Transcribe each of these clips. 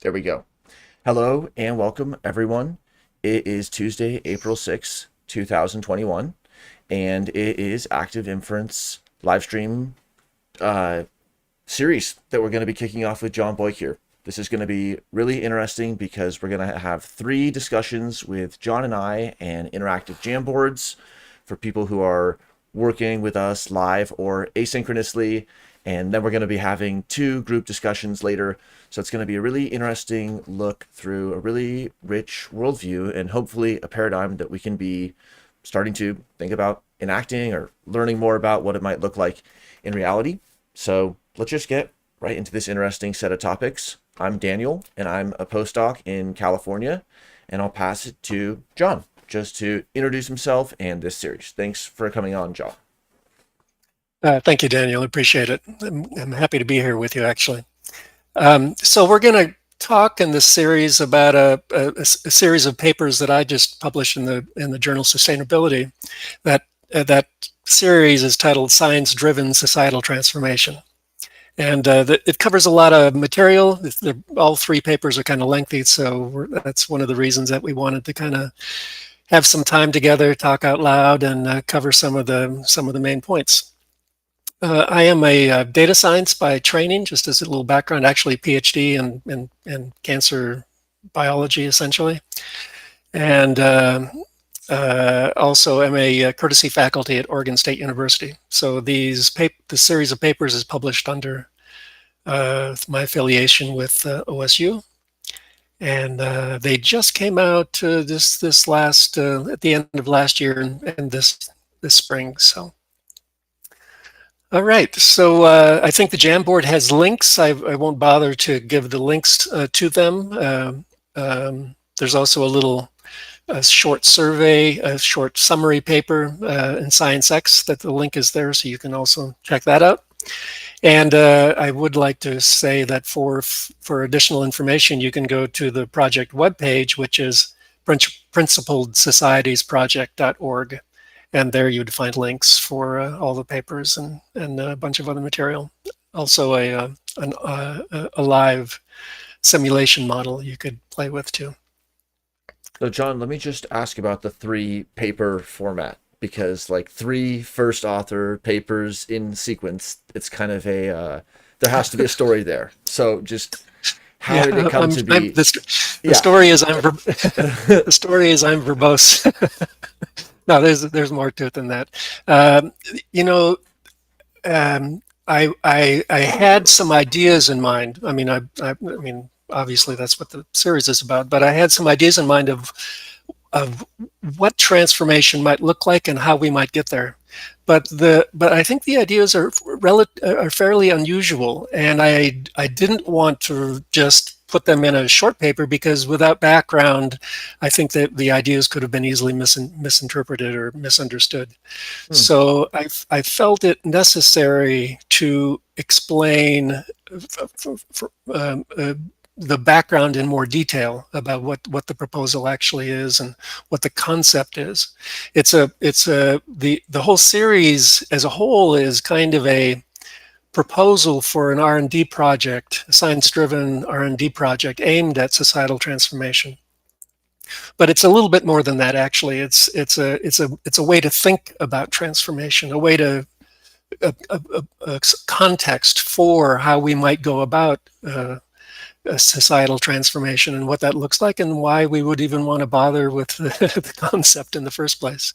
There we go. Hello and welcome, everyone. It is Tuesday, April 6th, 2021, and it is Active Inference Livestream uh, series that we're going to be kicking off with John Boik here. This is going to be really interesting because we're going to have three discussions with John and I and interactive Jamboards for people who are working with us live or asynchronously. And then we're going to be having two group discussions later. So it's going to be a really interesting look through a really rich worldview and hopefully a paradigm that we can be starting to think about enacting or learning more about what it might look like in reality. So let's just get right into this interesting set of topics. I'm Daniel, and I'm a postdoc in California, and I'll pass it to John just to introduce himself and this series. Thanks for coming on, John. Thank you, Daniel. Appreciate it. I'm happy to be here with you, actually. So we're going to talk in this series about a series of papers that I just published in the journal Sustainability. That series is titled "Science-Driven Societal Transformation," and it covers a lot of material. All three papers are kind of lengthy, so that's one of the reasons that we wanted to kind of have some time together, talk out loud, and cover some of the main points. I am a data science by training, just as a little background, actually PhD in cancer biology, essentially. And also am a courtesy faculty at Oregon State University. So the series of papers is published under my affiliation with OSU. And they just came out this last at the end of last year and this spring. So. All right, so I think the Jamboard has links. I won't bother to give the links to them. There's also a short survey, a short summary paper in ScienceX that the link is there, so you can also check that out. And I would like to say that for additional information, you can go to the project webpage, which is principledsocietiesproject.org. And there you'd find links for all the papers and a bunch of other material. Also a live simulation model you could play with too. So, John, let me just ask about the three paper format because, like, three first author papers in sequence, it's kind of there has to be a story there. So, just how did it come to be? The story is the story is I'm verbose. No, there's more to it than that. I had some ideas in mind. I mean, obviously that's what the series is about. But I had some ideas in mind of what transformation might look like and how we might get there. But I think the ideas are fairly unusual, and I didn't want to just put them in a short paper because without background, I think that the ideas could have been easily misinterpreted or misunderstood. So I felt it necessary to explain the background in more detail about what the proposal actually is and what the concept is. The whole series as a whole is kind of a proposal for an R&D project, a science-driven R&D project aimed at societal transformation. But it's a little bit more than that, actually. It's a way to think about transformation, a way to a context for how we might go about a societal transformation and what that looks like and why we would even want to bother with the concept in the first place.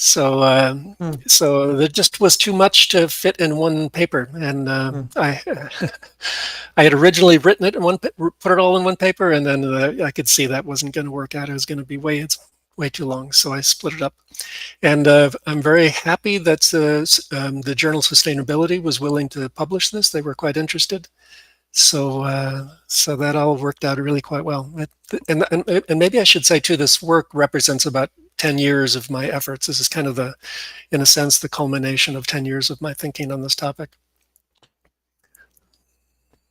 So so there just was too much to fit in one paper, and I had originally written it in put it all in one paper, and then I could see that wasn't going to work out. It was going to be way too long, so I split it up. And I'm very happy that the journal Sustainability was willing to publish this. They were quite interested. So so that all worked out really quite well. And maybe I should say too, this work represents about 10 years of my efforts. This is kind of in a sense, the culmination of 10 years of my thinking on this topic.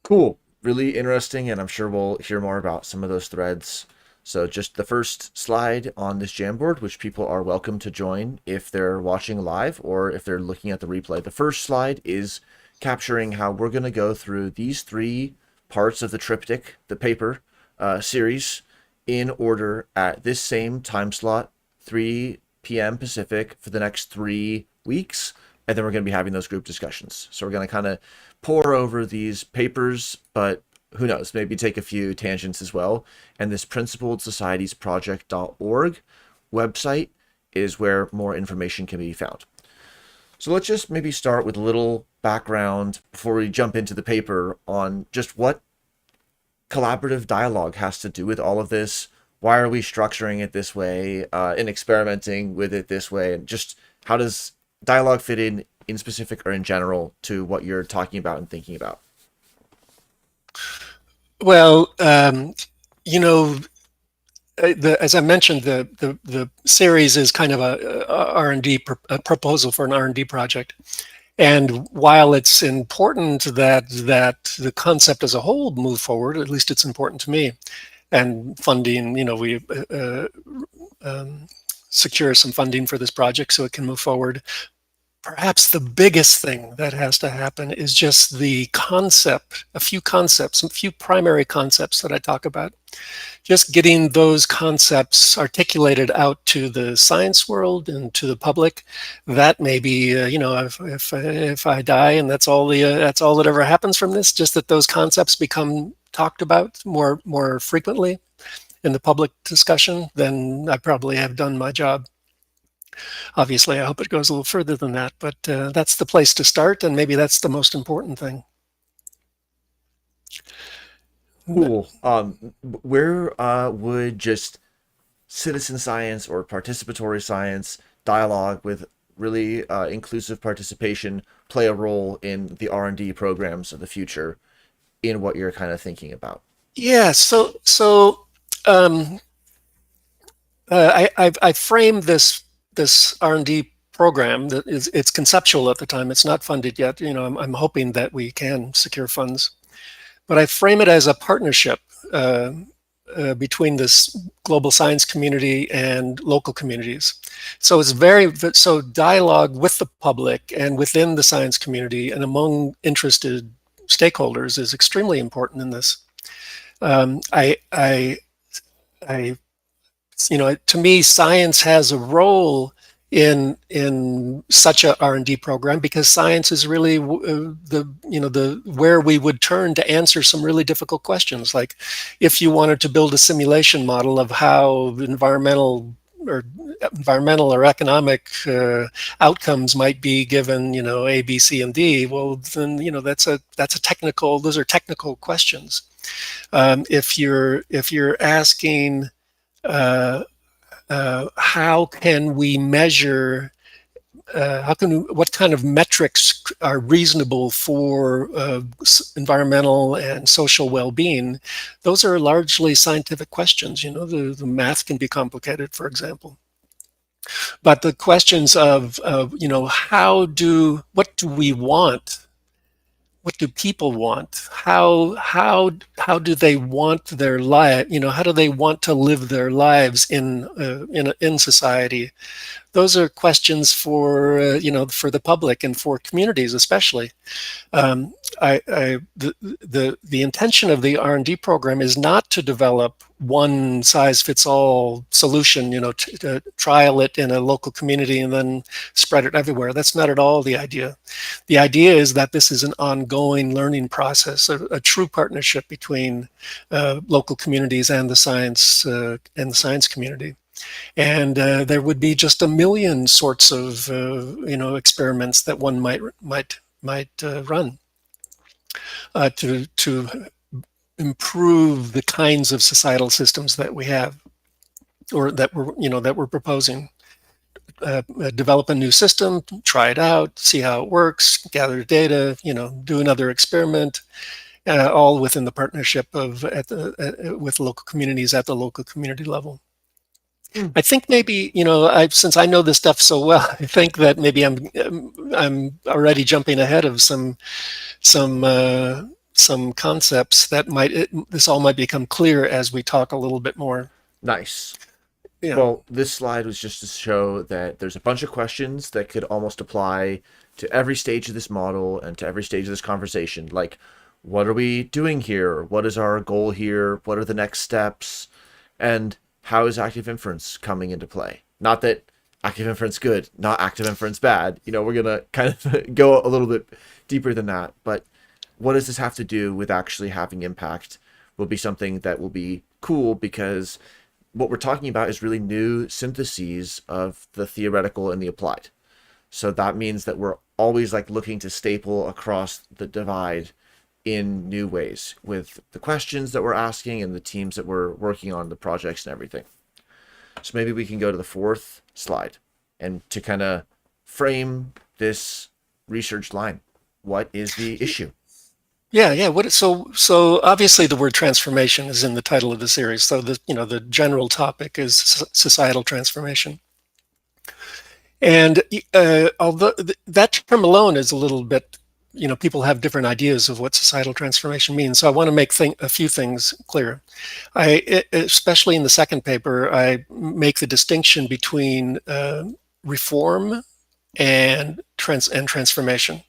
Cool. Really interesting, and I'm sure we'll hear more about some of those threads. So just the first slide on this Jamboard, which people are welcome to join if they're watching live or if they're looking at the replay. The first slide is capturing how we're going to go through these three parts of the triptych, the paper series, in order at this same time slot, 3 p.m. Pacific, for the next 3 weeks. And then we're going to be having those group discussions. So we're going to kind of pour over these papers, but who knows, maybe take a few tangents as well. And this principledsocietiesproject.org website is where more information can be found. So let's just maybe start with a little background before we jump into the paper on just what collaborative dialogue has to do with all of this. Why are we structuring it this way and experimenting with it this way? And just how does dialogue fit in specific or in general to what you're talking about and thinking about? Well, as I mentioned, the series is kind of a R&D a proposal for an R&D project. And while it's important that the concept as a whole move forward, at least it's important to me, and funding, we secure some funding for this project so it can move forward. Perhaps the biggest thing that has to happen is just the concept, a few primary concepts that I talk about. Just getting those concepts articulated out to the science world and to the public. That may be, if I die and that's all that ever happens from this, just that those concepts become talked about more frequently in the public discussion, then I probably have done my job. Obviously, I hope it goes a little further than that, but that's the place to start, and maybe that's the most important thing. Cool. Where would just citizen science or participatory science dialogue with really inclusive participation play a role in the R&D programs of the future in what you're kind of thinking about? Yeah, I framed this R&D program that it's conceptual at the time. It's not funded yet. I'm hoping that we can secure funds, but I frame it as a partnership between this global science community and local communities. So so dialogue with the public and within the science community and among interested stakeholders is extremely important in this. To me, science has a role in such a R&D program because science is really the where we would turn to answer some really difficult questions. Like if you wanted to build a simulation model of how environmental or economic outcomes might be given, A, B, C, and D. Well, then those are technical questions. If you're asking how can we measure, what kind of metrics are reasonable for environmental and social well-being? Those are largely scientific questions. The math can be complicated, for example. But the questions of what do we want? What do people want? How do they want their life? How do they want to live their lives in society? Those are questions for for the public and for communities especially. The intention of the R&D program is not to develop one size fits all solution, to trial it in a local community and then spread it everywhere. That's not at all the idea. The idea is that this is an ongoing learning process, a true partnership between local communities and the science community. And there would be just a million sorts of experiments that one might run to improve the kinds of societal systems that we have, or that we're proposing. Develop a new system, try it out, see how it works, gather data, do another experiment, all within the partnership with local communities at the local community level. I think maybe since I know this stuff so well, I think that maybe I'm already jumping ahead of some concepts that this all might become clear as we talk a little bit more. Nice. Yeah. Well, this slide was just to show that there's a bunch of questions that could almost apply to every stage of this model and to every stage of this conversation. Like, what are we doing here? What is our goal here? What are the next steps? And how is active inference coming into play? Not that active inference good, not active inference bad. We're going to kind of go a little bit deeper than that. But what does this have to do with actually having impact will be something that will be cool, because what we're talking about is really new syntheses of the theoretical and the applied. So that means that we're always like looking to staple across the divide in new ways with the questions that we're asking and the teams that we're working on, the projects and everything. So maybe we can go to the fourth slide, and to kind of frame this research line, what is the issue? Yeah. So obviously the word transformation is in the title of the series. So the general topic is societal transformation. And although that term alone is a little bit, people have different ideas of what societal transformation means. So I want to make a few things clear. Especially in the second paper, I make the distinction between reform and transformation.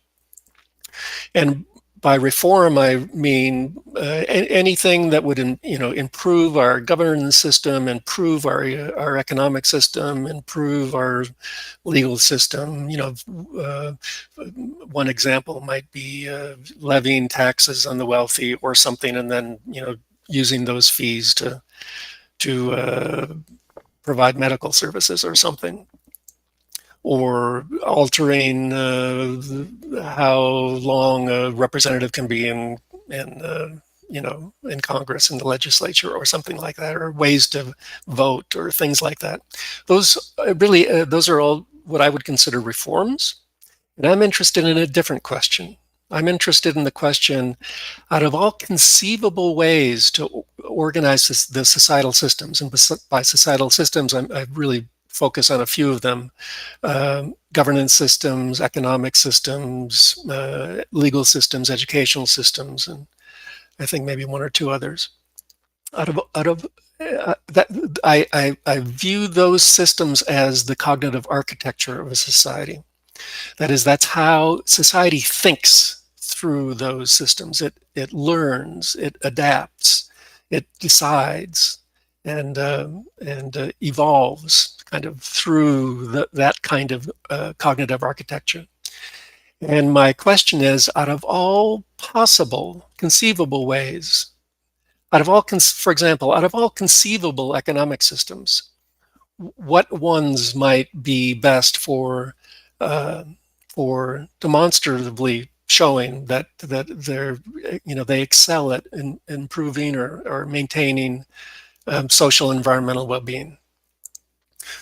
And by reform, I mean anything that would, improve our governance system, improve our economic system, improve our legal system. One example might be levying taxes on the wealthy or something, and then using those fees to provide medical services or something, or altering how long a representative can be in Congress, in the legislature, or something like that, or ways to vote, or things like that. Those are all what I would consider reforms. And I'm interested in a different question. I'm interested in the question, out of all conceivable ways to organize the societal systems, and by societal systems, I really focus on a few of them: governance systems, economic systems, legal systems, educational systems, and I think maybe one or two others. Out of that, I view those systems as the cognitive architecture of a society. That is, that's how society thinks through those systems. It learns, it adapts, it decides, and evolves kind of through that kind of cognitive architecture. And my question is, out of all possible conceivable ways, for example, out of all conceivable economic systems, what ones might be best for demonstratively showing that they excel at improving or maintaining social and environmental well-being?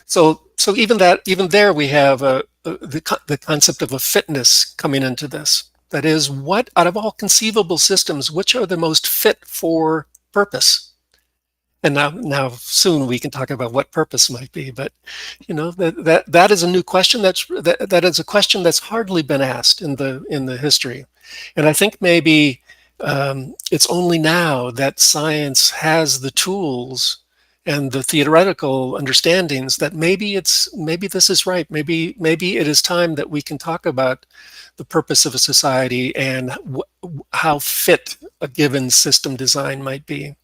So even there we have the concept of a fitness coming into this. That is, what out of all conceivable systems, which are the most fit for purpose? And now soon we can talk about what purpose might be. But that is a new question. That is a question that's hardly been asked in the history. And I think maybe it's only now that science has the tools and the theoretical understandings that maybe this is right. Maybe it is time that we can talk about the purpose of a society and how fit a given system design might be.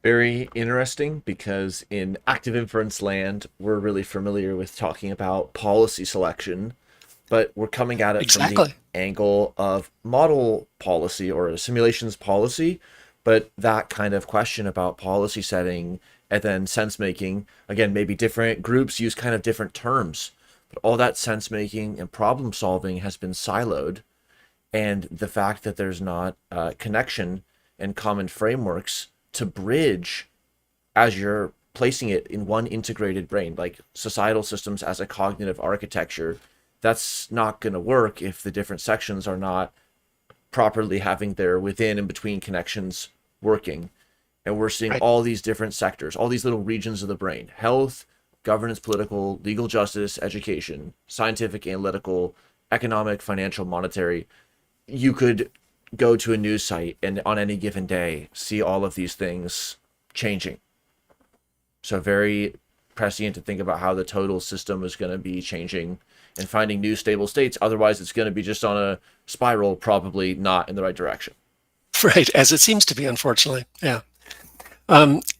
Very interesting, because in active inference land, we're really familiar with talking about policy selection, but we're coming at it from the Exactly. angle of model policy or a simulations policy. But that kind of question about policy setting and then sense making, again, maybe different groups use kind of different terms, but all that sense making and problem solving has been siloed. And the fact that there's not connection and common frameworks to bridge as you're placing it in one integrated brain, like societal systems as a cognitive architecture, that's not going to work if the different sections are not properly having their within and between connections working. And we're seeing Right. all these different sectors, all these little regions of the brain: health, governance, political, legal justice, education, scientific, analytical, economic, financial, monetary. You could go to a news site and on any given day see all of these things changing. So very prescient to think about how the total system is going to be changing and finding new stable states. Otherwise, it's going to be just on a spiral, probably not in the right direction. Right, as it seems to be, unfortunately. Yeah.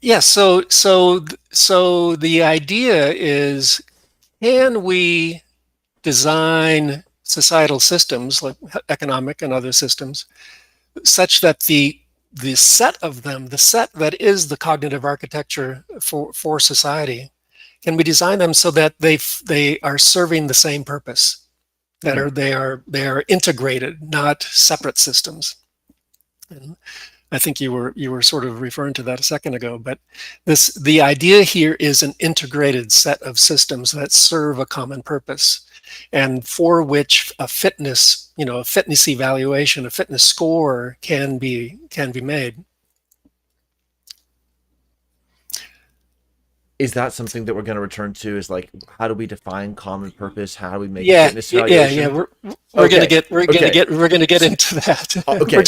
Yeah. So the idea is, can we design societal systems like economic and other systems such that the set of them, the set that is the cognitive architecture for society, can we design them so that they are serving the same purpose, that Hmm. they are integrated, not separate systems? And I think you were sort of referring to that a second ago, but the idea here is an integrated set of systems that serve a common purpose, and for which a fitness, a fitness evaluation, a fitness score can be made. Is that something that we're going to return to? Is like, how do we define common purpose? How do we make a Yeah, fitness yeah. evaluation? We're gonna Okay. get Okay. into that. We're Okay. Okay.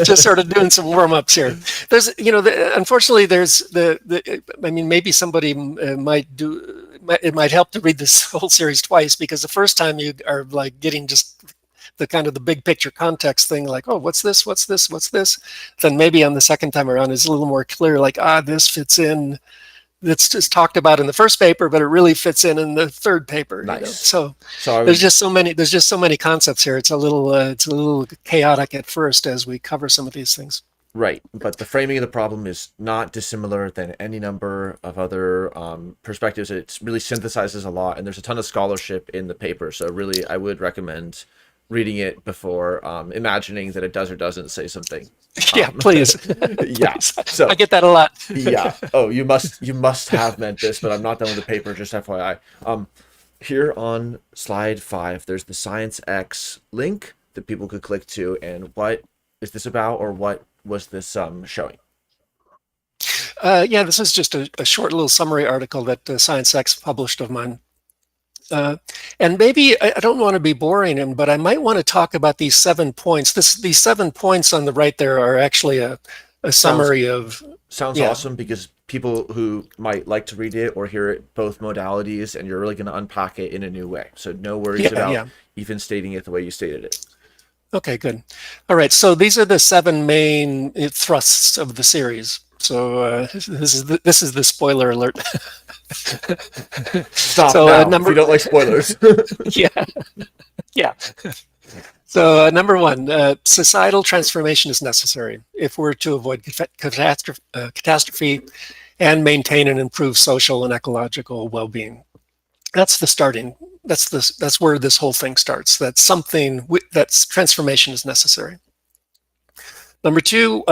just sort of doing some warm ups here. There's, unfortunately, there's I mean, maybe somebody might do. It might help to read this whole series twice, because the first time you are like getting just the kind of the big picture context thing, like, oh, what's this? What's this? What's this? Then maybe on the second time around, it's a little more clear, like, this fits in. That's just talked about in the first paper, but it really fits in the third paper. Nice. So So I there's would, just so many concepts here. It's a little chaotic at first as we cover some of these things. right, but the framing of the problem is not dissimilar than any number of other perspectives. It really synthesizes a lot, and there's a ton of scholarship in the paper. So really, I would recommend reading it before imagining that it does or doesn't say something. Yeah, Um, please. yeah. Please. I So get that a lot. yeah. Oh, you must have meant this, but I'm not done with the paper. Just FYI. Here on slide 5, there's the Science X link that people could click to, and what is this about, or what was this showing? Yeah, this is just a short little summary article that Science X published of mine. And maybe I don't want to be boring, but I might want to talk about these 7 points. These 7 points on the right there are actually a Sounds summary of, sounds yeah, awesome, because people who might like to read it or hear it both modalities, and you're really going to unpack it in a new way. So no worries yeah, about yeah. even stating it the way you stated it. Okay, good. All right, so these are the 7 main thrusts of the series. So this is the spoiler alert. Stop So now if you don't like spoilers. yeah, yeah. So number 1, societal transformation is necessary if we're to avoid catastrophe and maintain and improve social and ecological well-being. That's the starting. That's where this whole thing starts. That's transformation is necessary. Number 2,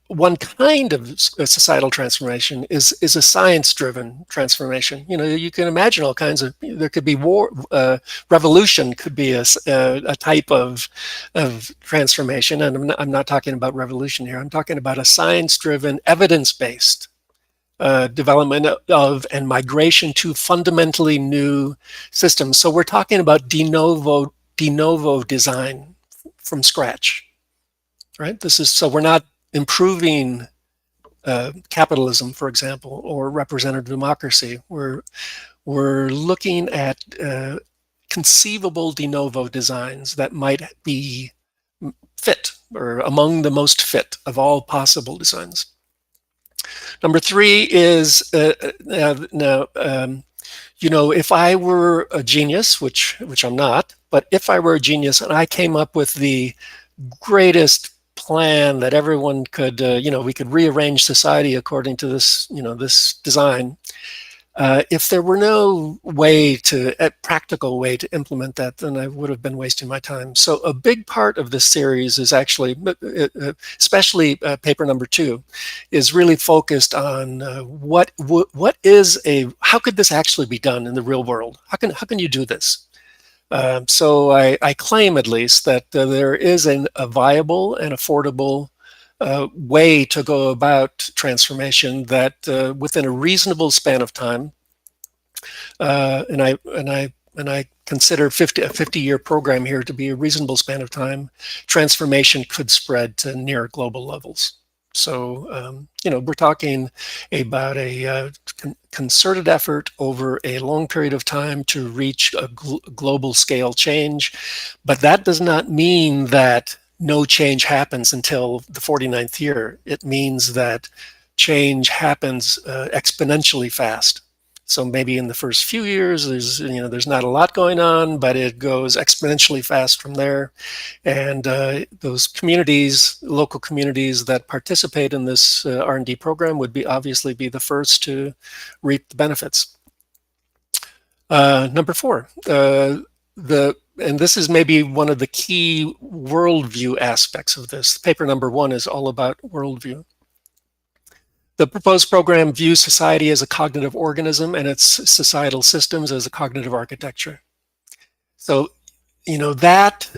one kind of societal transformation is a science-driven transformation. You can imagine all kinds of. There could be war, revolution could be a type of transformation, and I'm not talking about revolution here. I'm talking about a science-driven, evidence-based development of and migration to fundamentally new systems. So we're talking about de novo design from scratch, right? So we're not improving capitalism, for example, or representative democracy. We're looking at conceivable de novo designs that might be fit, or among the most fit of all possible designs. Number 3 is now, if I were a genius, which I'm not, but if I were a genius and I came up with the greatest plan that everyone could, we could rearrange society according to this, this design. If there were no practical way to implement that, then I would have been wasting my time. So a big part of this series is actually, especially paper number 2, is really focused on how could this actually be done in the real world? How can you do this? So I claim, at least, that there is a viable and affordable way to go about transformation that within a reasonable span of time, and I consider a 50-year program here to be a reasonable span of time, transformation could spread to near global levels. So, we're talking about a concerted effort over a long period of time to reach a global scale change. But that does not mean that no change happens until the 49th year. It means that change happens exponentially fast. So maybe in the first few years, there's not a lot going on, but it goes exponentially fast from there. And those communities, local communities that participate in this R&D program would obviously be the first to reap the benefits. Number 4, and this is maybe one of the key worldview aspects of this. Paper number 1 is all about worldview. The proposed program views society as a cognitive organism and its societal systems as a cognitive architecture. So, that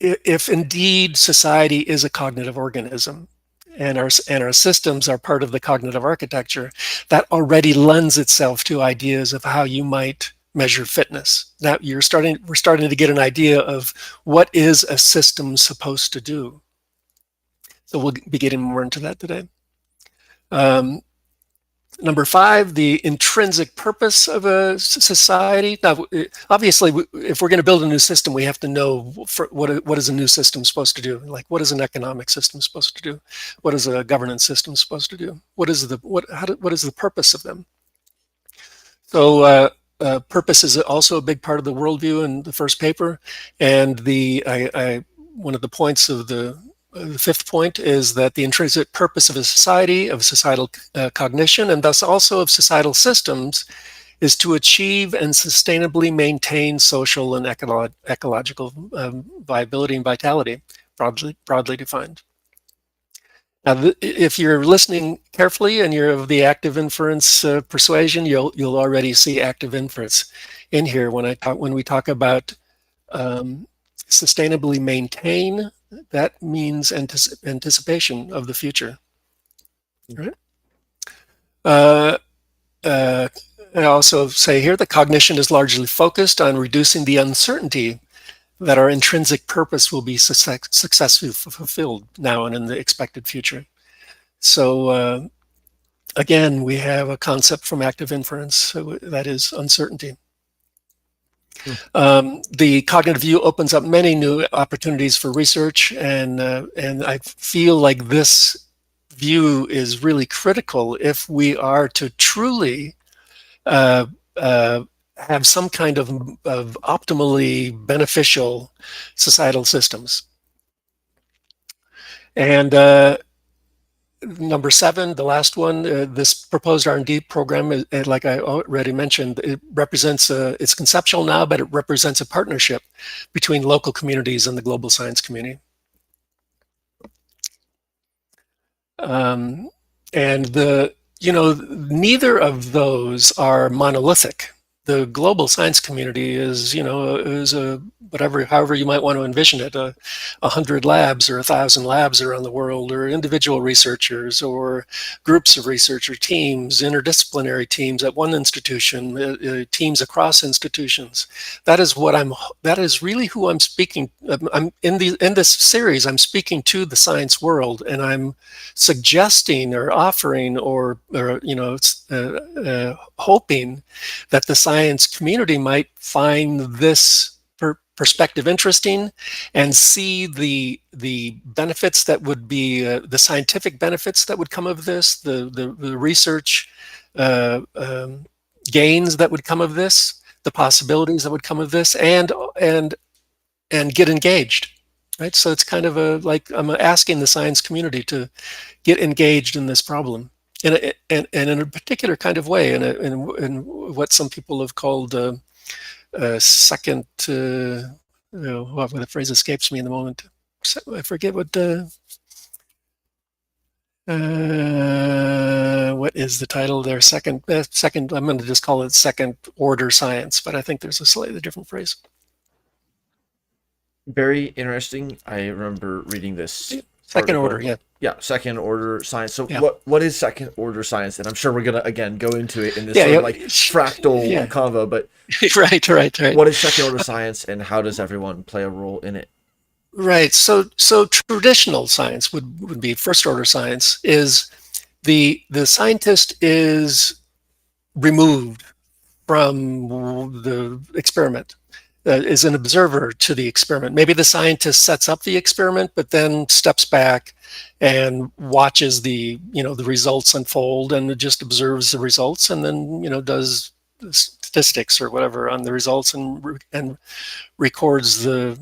if indeed society is a cognitive organism and our systems are part of the cognitive architecture, that already lends itself to ideas of how you might measure fitness. Now we're starting to get an idea of what is a system supposed to do. So we'll be getting more into that today. Number 5, the intrinsic purpose of a society. Now, obviously, if we're going to build a new system, we have to know what is a new system supposed to do. Like, what is an economic system supposed to do? What is a governance system supposed to do? What is the purpose of them? So, purpose is also a big part of the worldview in the first paper, and one of the points of the 5th point is that the intrinsic purpose of a society, of societal cognition, and thus also of societal systems, is to achieve and sustainably maintain social and ecological viability and vitality, broadly defined. Now, if you're listening carefully and you're of the active inference persuasion, you'll already see active inference in here when we talk about sustainably maintain. That means anticipation of the future. Right? I also say here that cognition is largely focused on reducing the uncertainty that our intrinsic purpose will be successfully fulfilled now and in the expected future. So again, we have a concept from active inference, that is uncertainty. The cognitive view opens up many new opportunities for research, and I feel like this view is really critical if we are to truly have some kind of optimally beneficial societal systems. And number 7, the last one, this proposed R&D program, like I already mentioned, it represents it's conceptual now, but it represents a partnership between local communities and the global science community. And neither of those are monolithic. The global science community is a however you might want to envision it, 100 labs or 1,000 labs around the world, or individual researchers, or groups of researcher teams, interdisciplinary teams at one institution, teams across institutions. That is really who I'm speaking. I'm in this series. I'm speaking to the science world, and I'm suggesting or offering or hoping that the science community might find this perspective interesting and see the benefits that would be the scientific benefits that would come of this, the research gains that would come of this, the possibilities that would come of this, and get engaged. Right, so it's kind of like I'm asking the science community to get engaged in this problem, and in a particular kind of way, in what some people have called second. Well, the phrase escapes me in the moment. I forget what is the title there. Second. I'm going to just call it second order science, but I think there's a slightly different phrase. Very interesting. I remember reading this. Second order, yeah. Yeah, second order science. So yeah. what is second order science? And I'm sure we're gonna again go into it in this sort of like fractal convo, but right. What is second order science, and how does everyone play a role in it? Right. So traditional science would be first order science is the scientist is removed from the experiment, is an observer to the experiment. Maybe the scientist sets up the experiment, but then steps back and watches the results unfold and just observes the results, and then does statistics or whatever on the results, and records the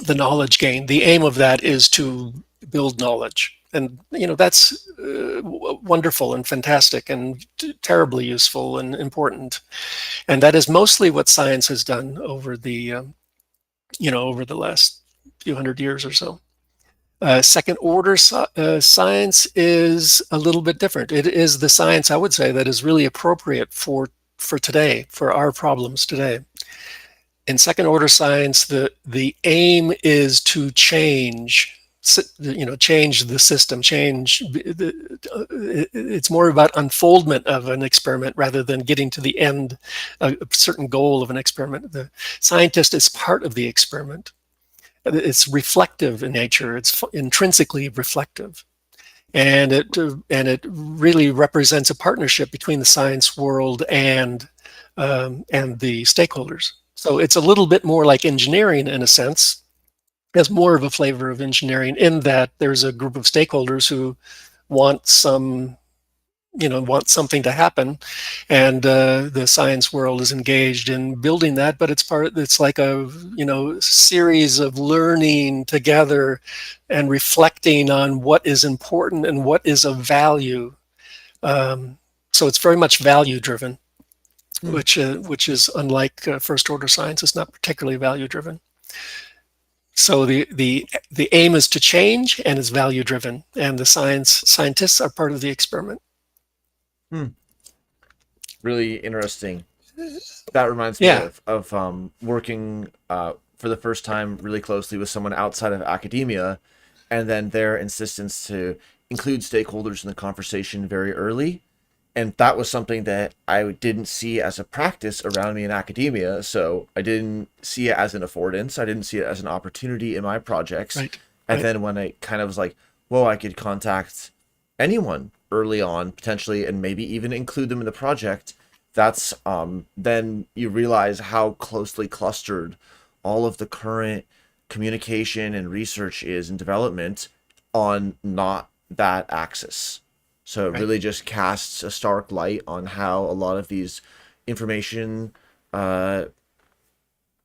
knowledge gain. The aim of that is to build knowledge, and that's wonderful and fantastic and terribly useful and important. And that is mostly what science has done over the last few hundred years or so. Second order science is a little bit different. It is the science, I would say, that is really appropriate for today, for our problems today. In second order science, the aim is to change the system, it's more about unfoldment of an experiment rather than getting to the end, a certain goal of an experiment. The scientist is part of the experiment. It's reflective in nature. It's intrinsically reflective, and it really represents a partnership between the science world and the stakeholders. So it's a little bit more like engineering in a sense. It has more of a flavor of engineering in that there's a group of stakeholders who want something to happen, and the science world is engaged in building that. But it's like a series of learning together and reflecting on what is important and what is of value. So it's very much value driven, Hmm. which is unlike first order science. It's not particularly value driven. So the aim is to change and is value driven, and the scientists are part of the experiment. Hmm. Really interesting. That reminds me Yeah. of working for the first time really closely with someone outside of academia, and then their insistence to include stakeholders in the conversation very early. And that was something that I didn't see as a practice around me in academia. So I didn't see it as an affordance. I didn't see it as an opportunity in my projects. Right. And Right. then when I kind of was like, well, I could contact anyone early on potentially and maybe even include them in the project, that's then you realize how closely clustered all of the current communication and research is and development on not that axis. So it Right. really just casts a stark light on how a lot of these information uh,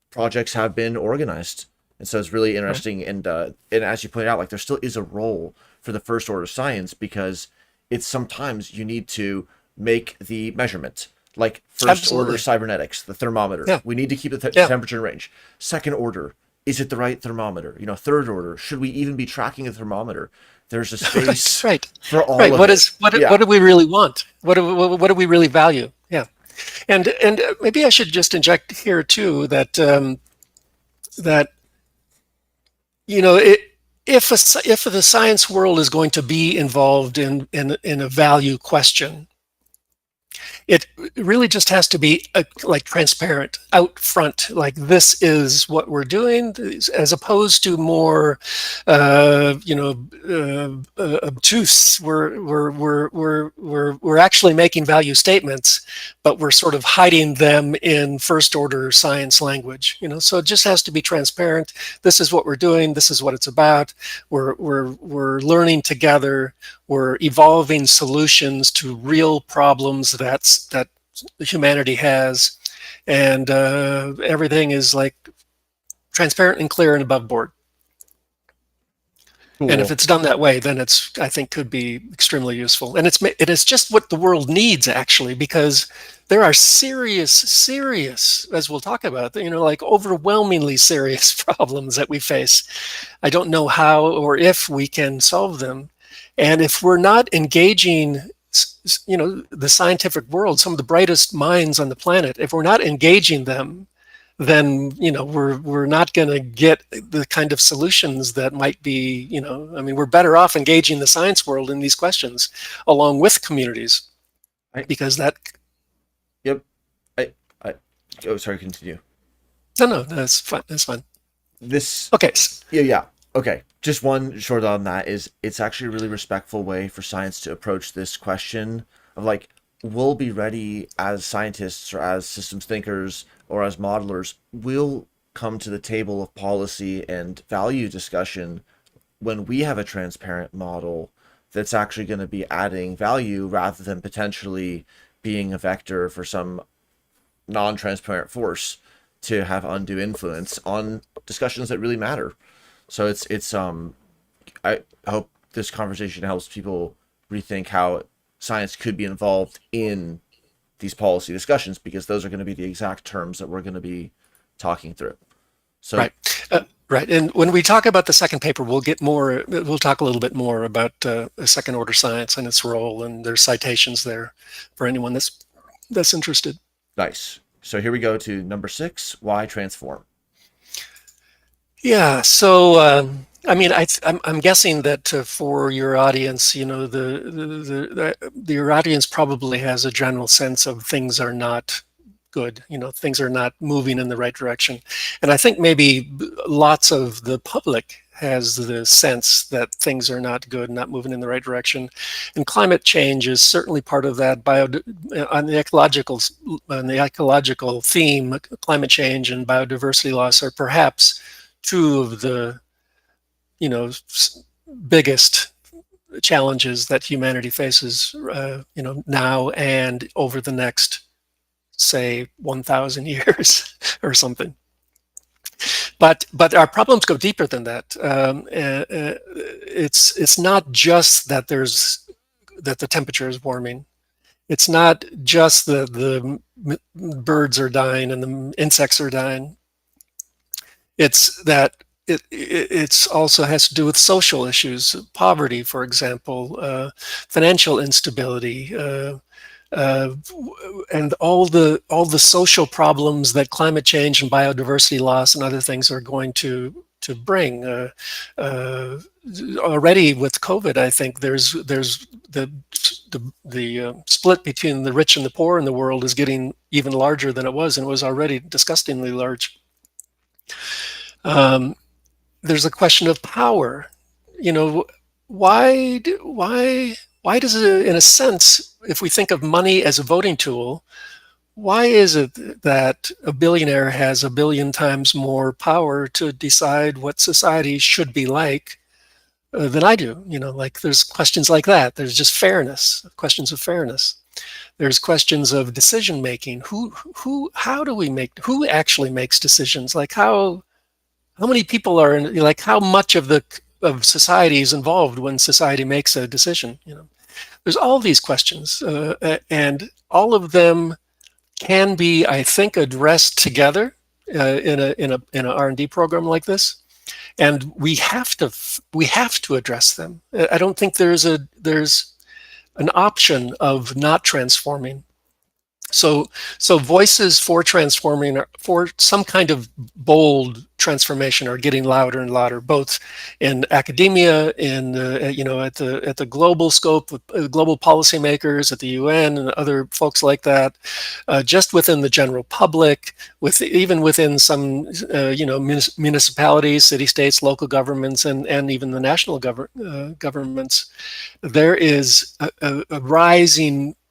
projects have been organized. And so it's really Right. interesting. And as you pointed out, like there still is a role for the first order science because it's sometimes you need to make the measurement. Like first order Absolutely. cybernetics, the thermometer. Yeah. We need to keep the Yeah. temperature in range. Second order, is it the right thermometer? Third order, should we even be tracking a thermometer? There's a Right. space Right. for all Right. of it. What Yeah. do we really want? What do we really value? Yeah. And maybe I should just inject here too that you know it, if the science world is going to be involved in a value question, it really just has to be like transparent out front, like this is what we're doing, as opposed to more obtuse. We're actually making value statements, but we're sort of hiding them in first order science language. So it just has to be transparent. This is what we're doing, this is what it's about. We're learning together, we're evolving solutions to real problems that humanity has, and everything is like transparent and clear and above board. And if Cool. it's done that way, then I think could be extremely useful. And it is just what the world needs, actually, because there are serious, as we'll talk about, like overwhelmingly serious problems that we face. I don't know how or if we can solve them. And if we're not engaging, the scientific world, some of the brightest minds on the planet, if we're not engaging them, then we're not going to get the kind of solutions that might be. I mean, we're better off engaging the science world in these questions along with communities, I because that. Yep. I Oh, sorry, continue. No, that's fine. That's fine. this, Okay. yeah, yeah. Okay. Just one short on that is it's actually a really respectful way for science to approach this question of like, we'll be ready as scientists or as systems thinkers or as modelers, we'll come to the table of policy and value discussion when we have a transparent model that's actually going to be adding value rather than potentially being a vector for some non-transparent force to have undue influence on discussions that really matter. So I hope this conversation helps people rethink how science could be involved in these policy discussions, because those are going to be the exact terms that we're going to be talking through. So Right. Right. And when we talk about the second paper, we'll get more, we'll talk a little bit more about second order science and its role, and there's citations there for anyone that's interested. nice. So here we go to number 6, why transform? Yeah. So, I mean, I'm guessing that for your audience, your audience probably has a general sense of things are not good. Things are not moving in the right direction. And I think maybe lots of the public has the sense that things are not good, not moving in the right direction. And climate change is certainly part of that. On the ecological theme, climate change and biodiversity loss are perhaps two of the you know biggest challenges that humanity faces now and over the next, say, 1,000 years or something. But our problems go deeper than that. It's not just that the temperature is warming. It's not just the birds are dying and the insects are dying. It's that it's also has to do with social issues, poverty, for example, financial instability, and all the social problems that climate change and biodiversity loss and other things are going to bring. Already with COVID, I think there's the split between the rich and the poor in the world is getting even larger than it was, and it was already disgustingly large. Um, there's a question of power. You know, why does it, in a sense, if we think of money as a voting tool, why is it that a billionaire has a billion times more power to decide what society should be like than I do? Like there's questions like that. There's just fairness, questions of fairness. There's questions of decision making. Who actually makes decisions? Like how many people are in, like how much of society is involved when society makes a decision? There's all these questions, and all of them can be, I think, addressed together in a R&D program like this, and we have to address them. I don't think there's an option of not transforming. So voices for transforming, for some kind of bold transformation, are getting louder and louder, both in academia, at the global scope, global policymakers at the UN and other folks like that, just within the general public, even within some municipalities, city states, local governments, and even the national governments. There is a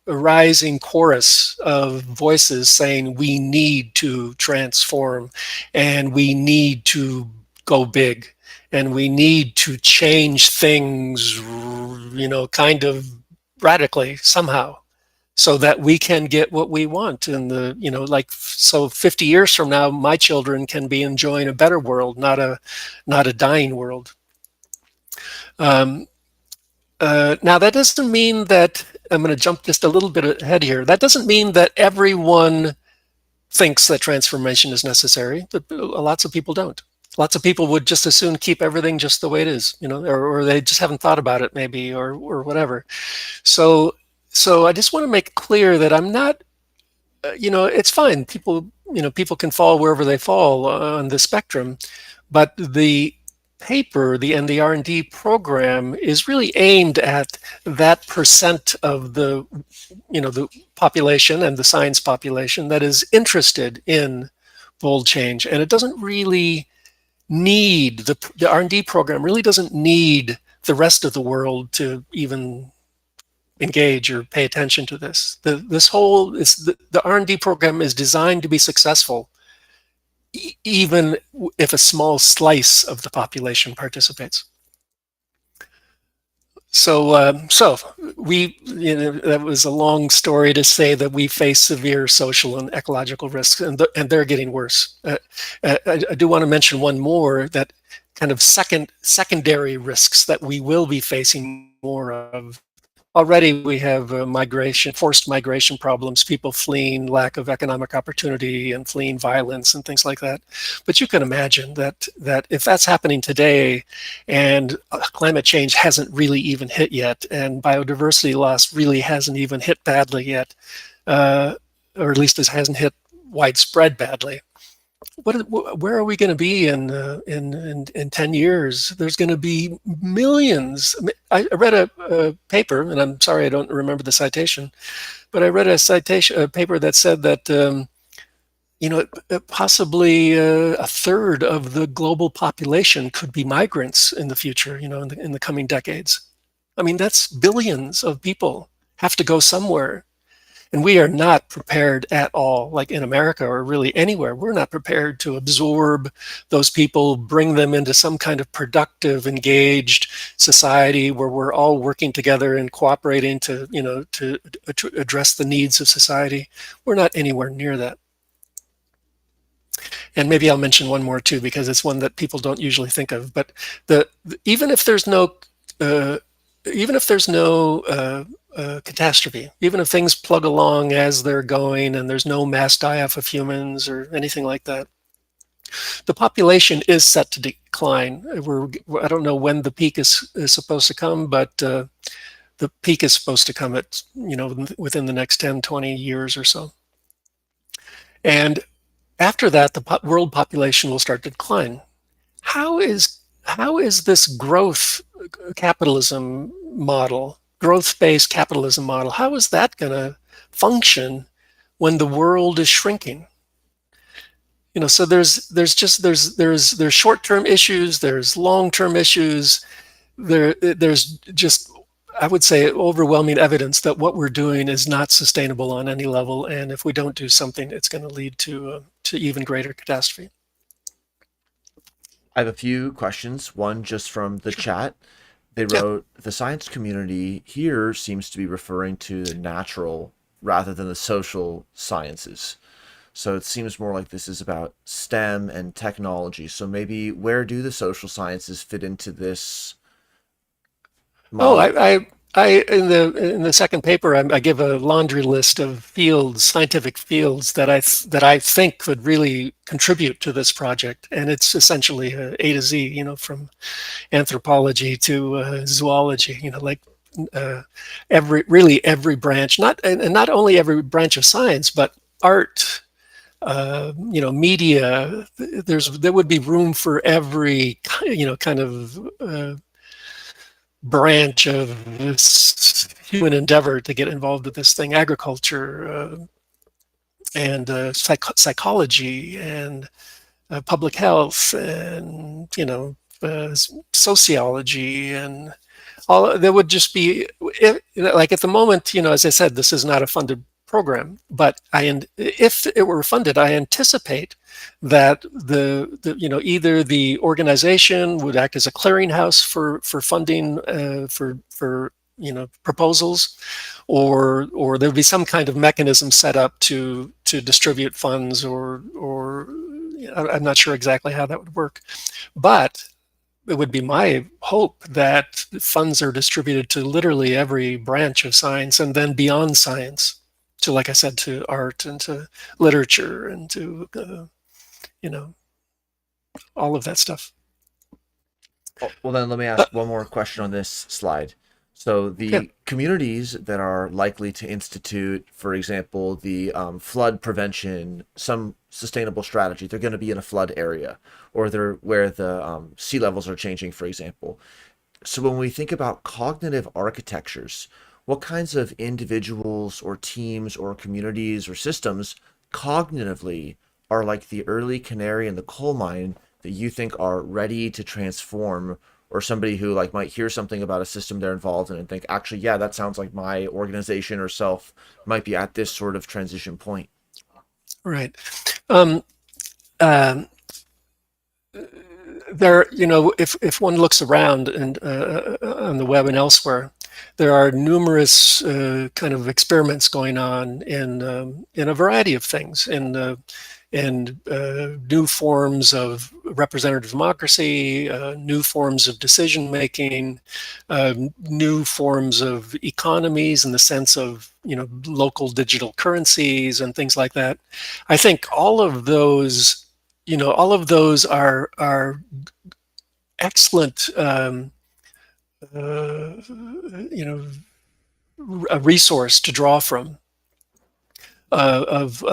rising chorus of voices saying we need to transform, and we need to go big, and we need to change things, kind of radically somehow, so that we can get what we want. And so 50 years from now, my children can be enjoying a better world, not a dying world. Now, that doesn't mean that I'm going to jump just a little bit ahead here. That doesn't mean that everyone thinks that transformation is necessary. Lots of people don't. Lots of people would just as soon keep everything just the way it is, or they just haven't thought about it maybe, or whatever. So I just want to make clear that I'm not, it's fine. People can fall wherever they fall on the spectrum, but the paper, and the R&D program is really aimed at that percent of the population and the science population that is interested in bold change. And it doesn't really need the R&D program really doesn't need the rest of the world to even engage or pay attention to this. The R&D program is designed to be successful, even if a small slice of the population participates. So that was a long story to say that we face severe social and ecological risks, and they're getting worse. I do want to mention one more, that kind of secondary risks that we will be facing more of. Already we have forced migration problems, people fleeing lack of economic opportunity and fleeing violence and things like that. But you can imagine that if that's happening today, and climate change hasn't really even hit yet, and biodiversity loss really hasn't even hit badly yet, or at least it hasn't hit widespread badly. Where are we going to be in 10 years? There's going to be millions. I read a paper, and I'm sorry I don't remember the citation, but I read a paper that said that possibly a third of the global population could be migrants in the future, in the coming decades. I mean, that's billions of people have to go somewhere. And we are not prepared at all, like in America or really anywhere. We're not prepared to absorb those people, bring them into some kind of productive, engaged society where we're all working together and cooperating to address the needs of society. We're not anywhere near that. And maybe I'll mention one more too, because it's one that people don't usually think of. But even if there's no catastrophe, even if things plug along as they're going and there's no mass die-off of humans or anything like that, the population is set to decline. I don't know when the peak is supposed to come, but the peak is supposed to come within the next 10, 20 years or so. And after that, the world population will start to decline. How is this growth-based capitalism model, how is that going to function when the world is shrinking? So there's short-term issues, there's long-term issues. There's just, I would say, overwhelming evidence that what we're doing is not sustainable on any level, and if we don't do something, it's going to lead to even greater catastrophe. I have a few questions. One just from the chat. They wrote, the science community here seems to be referring to the natural rather than the social sciences. So it seems more like this is about STEM and technology. So maybe where do the social sciences fit into this model? In the second paper, I give a laundry list of scientific fields that I think could really contribute to this project, and it's essentially A to Z, from anthropology to zoology, every branch, not only every branch of science, but art, media. There would be room for every kind of branch of this human endeavor to get involved with this thing. Agriculture and psychology and public health and sociology and all. There would just be, like at the moment, as I said, this is not a funded program, but if it were funded, I anticipate that either the organization would act as a clearinghouse for funding for proposals, or there would be some kind of mechanism set up to distribute funds, or I'm not sure exactly how that would work, but it would be my hope that funds are distributed to literally every branch of science, and then beyond science to, like I said, to art and to literature and to all of that stuff. Well, then let me ask one more question on this slide. So the communities that are likely to institute, for example, the flood prevention, some sustainable strategy, they're going to be in a flood area, or they're where the sea levels are changing, for example. So when we think about cognitive architectures, what kinds of individuals or teams or communities or systems cognitively are like the early canary in the coal mine that you think are ready to transform, or somebody who like might hear something about a system they're involved in and think, actually, yeah, that sounds like my organization or self might be at this sort of transition point? Right. Um, um, there, if one looks around and on the web and elsewhere, there are numerous kind of experiments going on in a variety of things, in new forms of representative democracy, new forms of decision making, new forms of economies in the sense of local digital currencies and things like that. I think all of those are excellent, you know, a resource to draw from. Of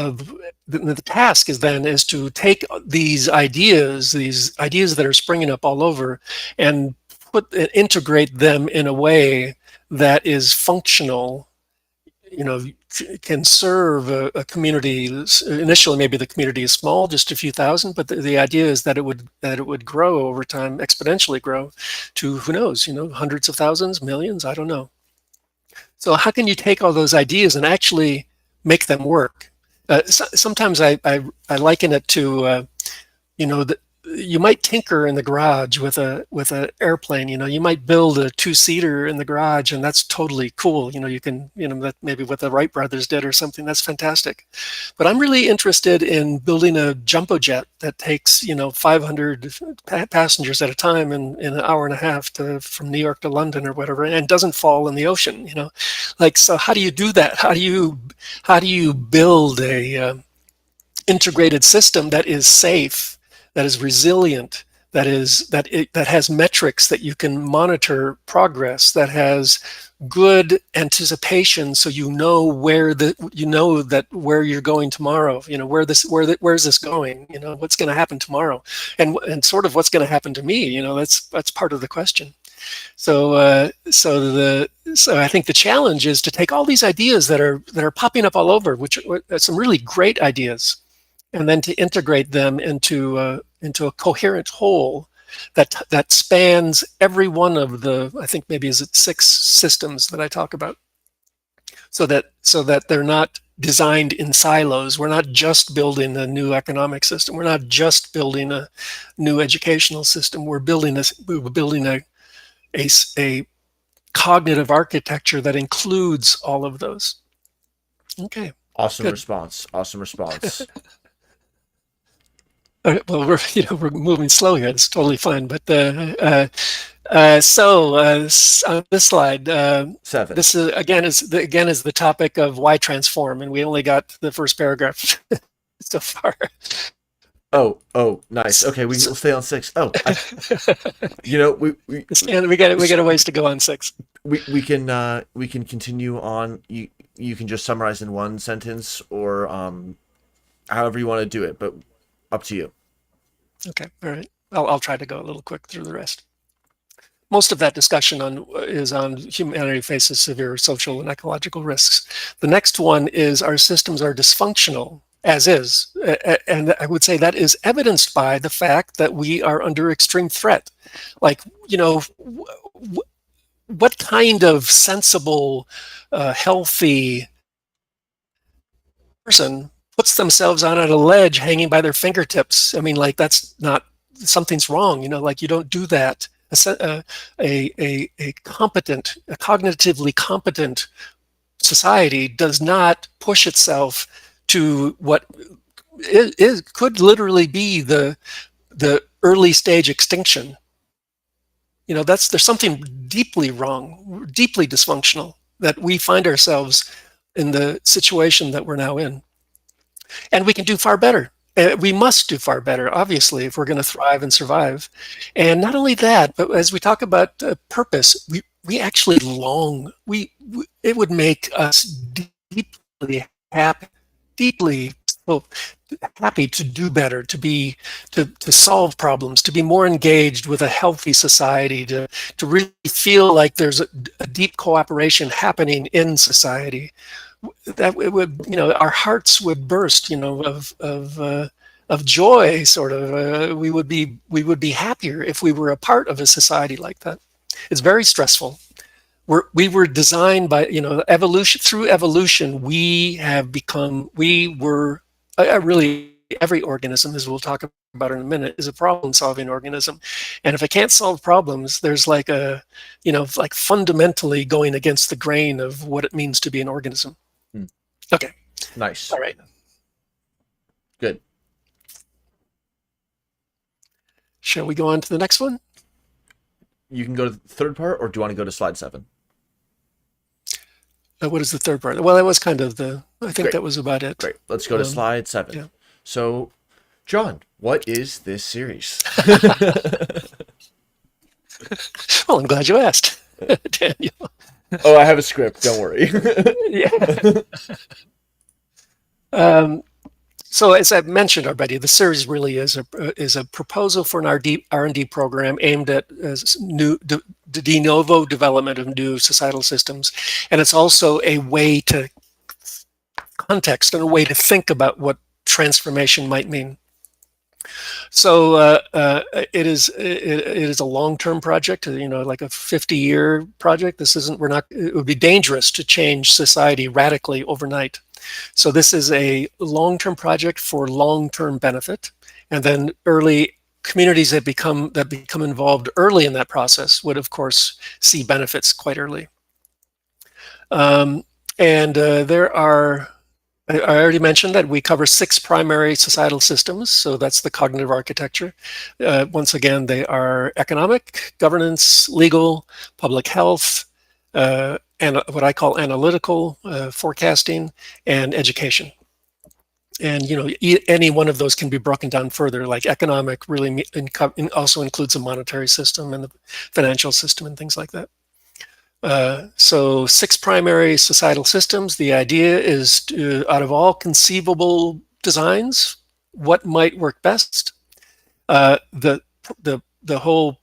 the task is to take these ideas that are springing up all over, and integrate them in a way that is functional, can serve a community. Initially, maybe the community is small, just a few thousand, but the idea is that it would grow over time, exponentially grow to, who knows, hundreds of thousands, millions, I don't know. So how can you take all those ideas and actually make them work? Sometimes I liken it to that you might tinker in the garage with an airplane. You might build a two-seater in the garage, and that's totally cool. You can that maybe what the Wright brothers did or something. That's fantastic. But I'm really interested in building a jumbo jet that takes 500 passengers at a time in an hour and a half from New York to London or whatever, and doesn't fall in the ocean. So how do you do that? How do you build a integrated system that is safe, that is resilient, that has metrics that you can monitor progress, that has good anticipation, so where you're going tomorrow, where's this going, what's going to happen tomorrow, and sort of what's going to happen to me. That's part of the question. So I think the challenge is to take all these ideas that are popping up all over, which are some really great ideas, and then to integrate them into a coherent whole that spans every one of the, I think maybe is it 6 systems that I talk about, so that they're not designed in silos. We're not just building a new economic system. We're not just building a new educational system. We're building a cognitive architecture that includes all of those. Okay. Awesome Good. response. Awesome response. Well, we're moving slow here. It's totally fine. But on this slide, 7. this is again is the topic of why transform, and we only got the first paragraph so far. Oh, nice. Okay, we'll stay on 6. Oh, we got a ways to go on 6. We can continue on. You can just summarize in one sentence, or however you want to do it, but up to you. Okay, all right. I'll try to go a little quick through the rest. Most of that discussion is on humanity faces severe social and ecological risks. The next one is our systems are dysfunctional as is, and I would say that is evidenced by the fact that we are under extreme threat. Like, what kind of sensible, healthy person puts themselves on a ledge hanging by their fingertips? I mean, like, that's not, something's wrong, like you don't do that. A cognitively competent society does not push itself to what could literally be the early stage extinction. There's something deeply wrong, deeply dysfunctional, that we find ourselves in the situation that we're now in. And we can do far better. We must do far better, obviously, if we're going to thrive and survive. And not only that, but as we talk about purpose, we actually long. It would make us deeply happy, happy to do better, to solve problems, to be more engaged with a healthy society, to really feel like there's a deep cooperation happening in society. That it would, our hearts would burst, of of joy, sort of. We would be happier if we were a part of a society like that. It's very stressful. We were designed by, evolution. Through evolution, we were really, every organism, as we'll talk about in a minute, is a problem-solving organism. And if it can't solve problems, there's like fundamentally going against the grain of what it means to be an organism. Okay. Nice. All right. Good. Shall we go on to the next one? You can go to the third part, or do you want to go to slide 7? What is the third part? Well, that was kind of I think Great. that was about it. Great. Let's go to slide 7. Yeah. So, John, what is this series? Well, I'm glad you asked, Daniel. Oh, I have a script. Don't worry. Yeah. So, as I've mentioned already, the series really is a proposal for an R&D program aimed at the de novo development of new societal systems, and it's also a way to context and a way to think about what transformation might mean. So it is a long-term project, like a 50-year project. It would be dangerous to change society radically overnight. So this is a long-term project for long-term benefit, and then early communities that become involved early in that process would, of course, see benefits quite early. There are. I already mentioned that we cover 6 primary societal systems, so that's the cognitive architecture. Once again, they are economic, governance, legal, public health, and what I call analytical, forecasting, and education. And any one of those can be broken down further. Like economic really also includes a monetary system and the financial system and things like that. So 6 primary societal systems. The idea is out of all conceivable designs, what might work best? The whole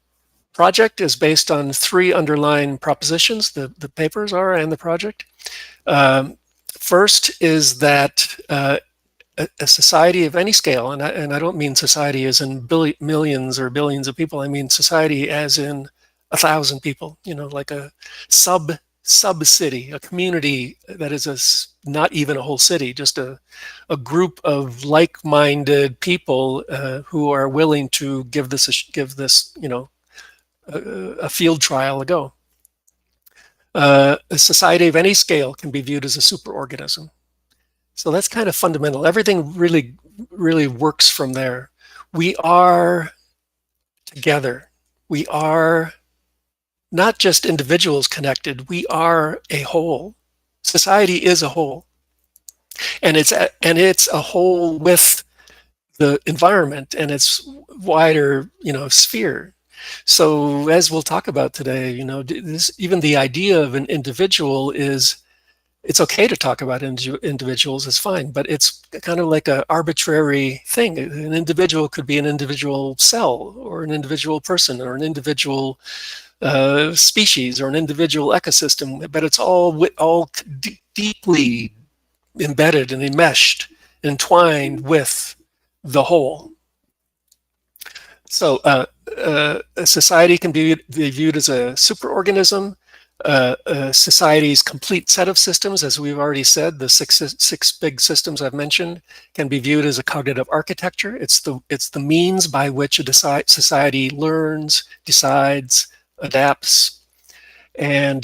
project is based on 3 underlying propositions. The papers are and the project. First is that a society of any scale, and I don't mean society as in millions or billions of people. I mean society as in 1,000 people. Like a sub city, a community that is not even a whole city, just a group of like-minded people who are willing to give this a field trial a go. A society of any scale can be viewed as a superorganism. So that's kind of fundamental. Everything really, really works from there. We are together. We are not just individuals connected. We are a whole. Society is a whole, and it's a whole with the environment and its wider, sphere. So as we'll talk about today, even the idea of an individual it's okay to talk about individuals, is fine, but it's kind of like an arbitrary thing. An individual could be an individual cell or an individual person or an individual species or an individual ecosystem, but it's all deeply embedded and enmeshed, entwined with the whole. So a society can be viewed as a superorganism. Society's complete set of systems, as we've already said, the six big systems I've mentioned, can be viewed as a cognitive architecture. It's the means by which a society learns, decides, adapts, and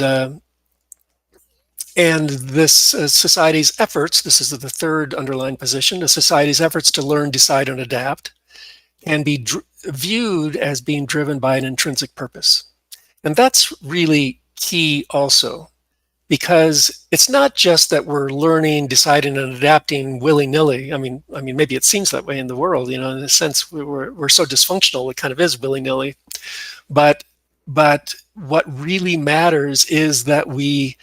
this society's efforts. This is the third underlying position. The society's efforts to learn, decide, and adapt can be viewed as being driven by an intrinsic purpose, and that's really key also, because it's not just that we're learning, deciding, and adapting willy-nilly. I mean, maybe it seems that way in the world, in a sense we're so dysfunctional, it kind of is willy-nilly. But what really matters is that we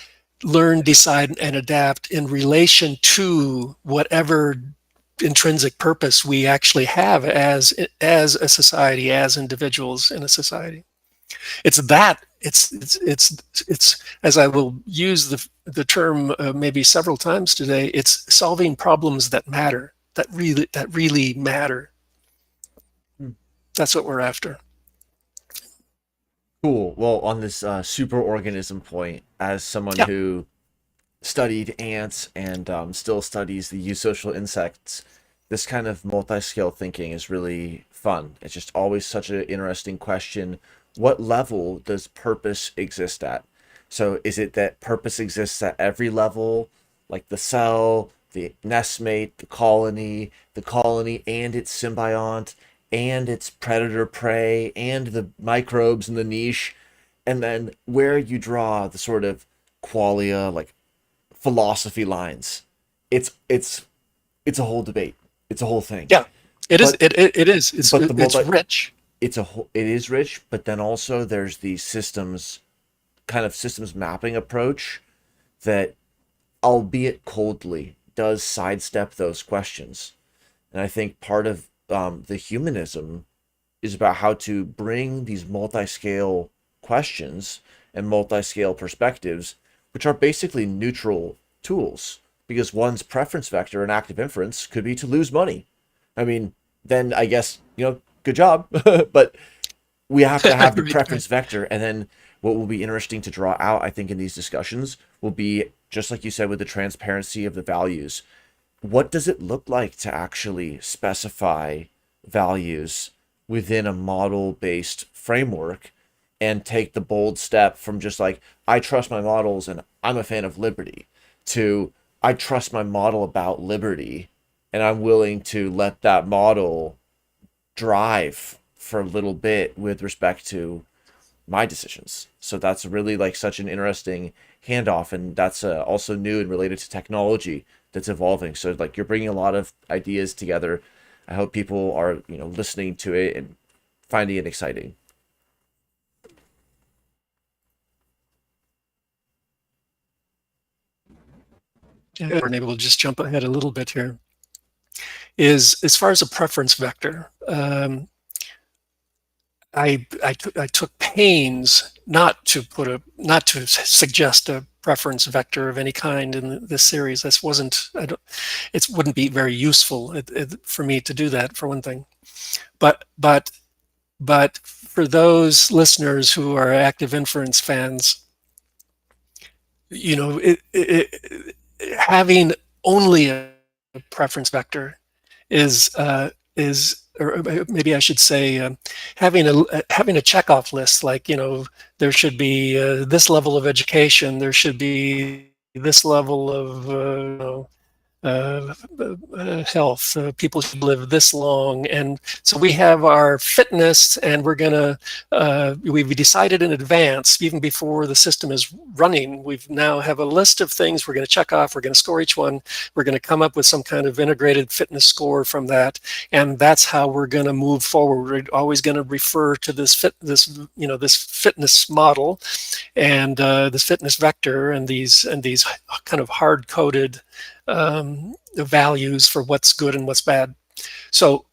learn, decide, and adapt in relation to whatever intrinsic purpose we actually have as a society, as individuals in a society. It's as I will use the term maybe several times today, it's solving problems that matter, that really matter. that's what we're after. Cool. Well, on this superorganism point, as someone Yeah. who studied ants and still studies the eusocial insects, this kind of multi-scale thinking is really fun. It's just always such an interesting question. What level does purpose exist at? So is it that purpose exists at every level, like the cell, the nestmate, the colony and its symbiont, and its predator prey, and the microbes in the niche, and then where you draw the sort of qualia, like philosophy lines. It's a whole debate. It's a whole thing. Yeah. It is. But It is. but the It's multi rich. it is rich, but then also there's the systems mapping approach that, albeit coldly, does sidestep those questions. And I think part of the humanism is about how to bring these multi-scale questions and multi-scale perspectives, which are basically neutral tools, because one's preference vector in active inference could be to lose money. I mean, then I guess, good job. But we have to have the Right, right. preference vector. And then what will be interesting to draw out, I think, in these discussions will be, just like you said, with the transparency of the values. What does it look like to actually specify values within a model based framework and take the bold step from just like, I trust my models and I'm a fan of liberty, to I trust my model about liberty and I'm willing to let that model drive for a little bit with respect to my decisions. So that's really like such an interesting handoff, and that's also new and related to technology that's evolving. So like you're bringing a lot of ideas together. I hope people are listening to it and finding it exciting. Yeah, we're able to just jump ahead a little bit here. Is as far as a preference vector, I took pains not to suggest a preference vector of any kind in this series. This wasn't. It wouldn't be very useful for me to do that, for one thing. But for those listeners who are active inference fans, having only a preference vector is or maybe I should say, having a checkoff list, like, there should be this level of education, there should be this level of health. People should live this long, and so we have our fitness, and we've decided in advance, even before the system is running. We've now have a list of things we're going to check off. We're going to score each one. We're going to come up with some kind of integrated fitness score from that, and that's how we're going to move forward. We're always going to refer to this fitness model, and this fitness vector, and these kind of hard coded values for what's good and what's bad. So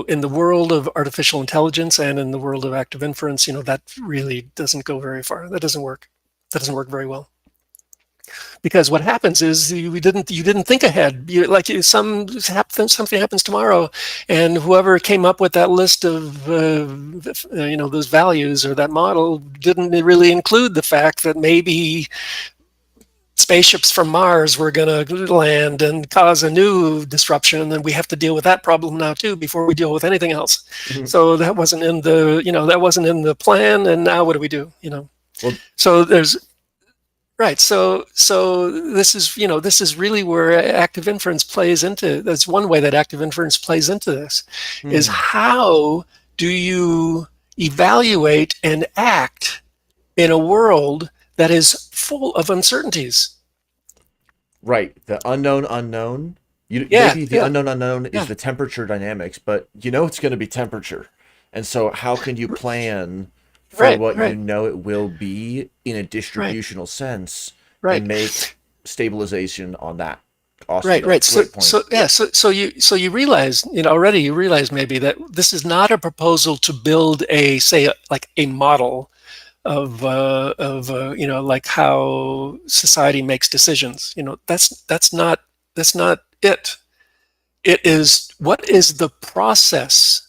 in the world of artificial intelligence and in the world of active inference, that really doesn't go very far. That doesn't work. That doesn't work very well. Because what happens is you didn't think ahead. Something happens tomorrow, and whoever came up with that list of those values or that model didn't really include the fact that maybe spaceships from Mars were going to land and cause a new disruption, and then we have to deal with that problem now too before we deal with anything else. Mhm. So that wasn't in the plan, and now what do we do? Well, So there's right. So this is really where active inference plays into. That's one way that active inference plays into this, is hmm. how do you evaluate and act in a world that is full of uncertainties? Right. The unknown unknown. Yeah, Maybe the yeah, unknown unknown is yeah. the temperature dynamics, but it's going to be temperature. And so how can you plan for Right, what right, it will be in a right, distributional sense and right, make stabilization on that? Awesome right, though. right. So, Great point. so yeah, so you realize, already you realize maybe that this is not a proposal to build like a model of like how society makes decisions. That's not it. It is, what is the process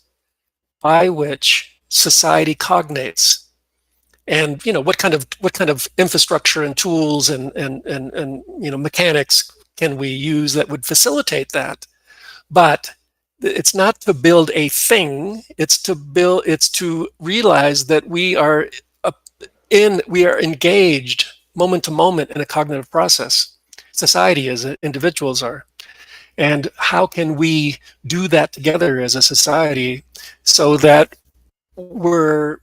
by which society cognates. And what kind of infrastructure and tools and mechanics can we use that would facilitate that? But it's not to build a thing. It's to realize that we are engaged moment to moment in a cognitive process. Society as individuals are. And how can we do that together as a society so that we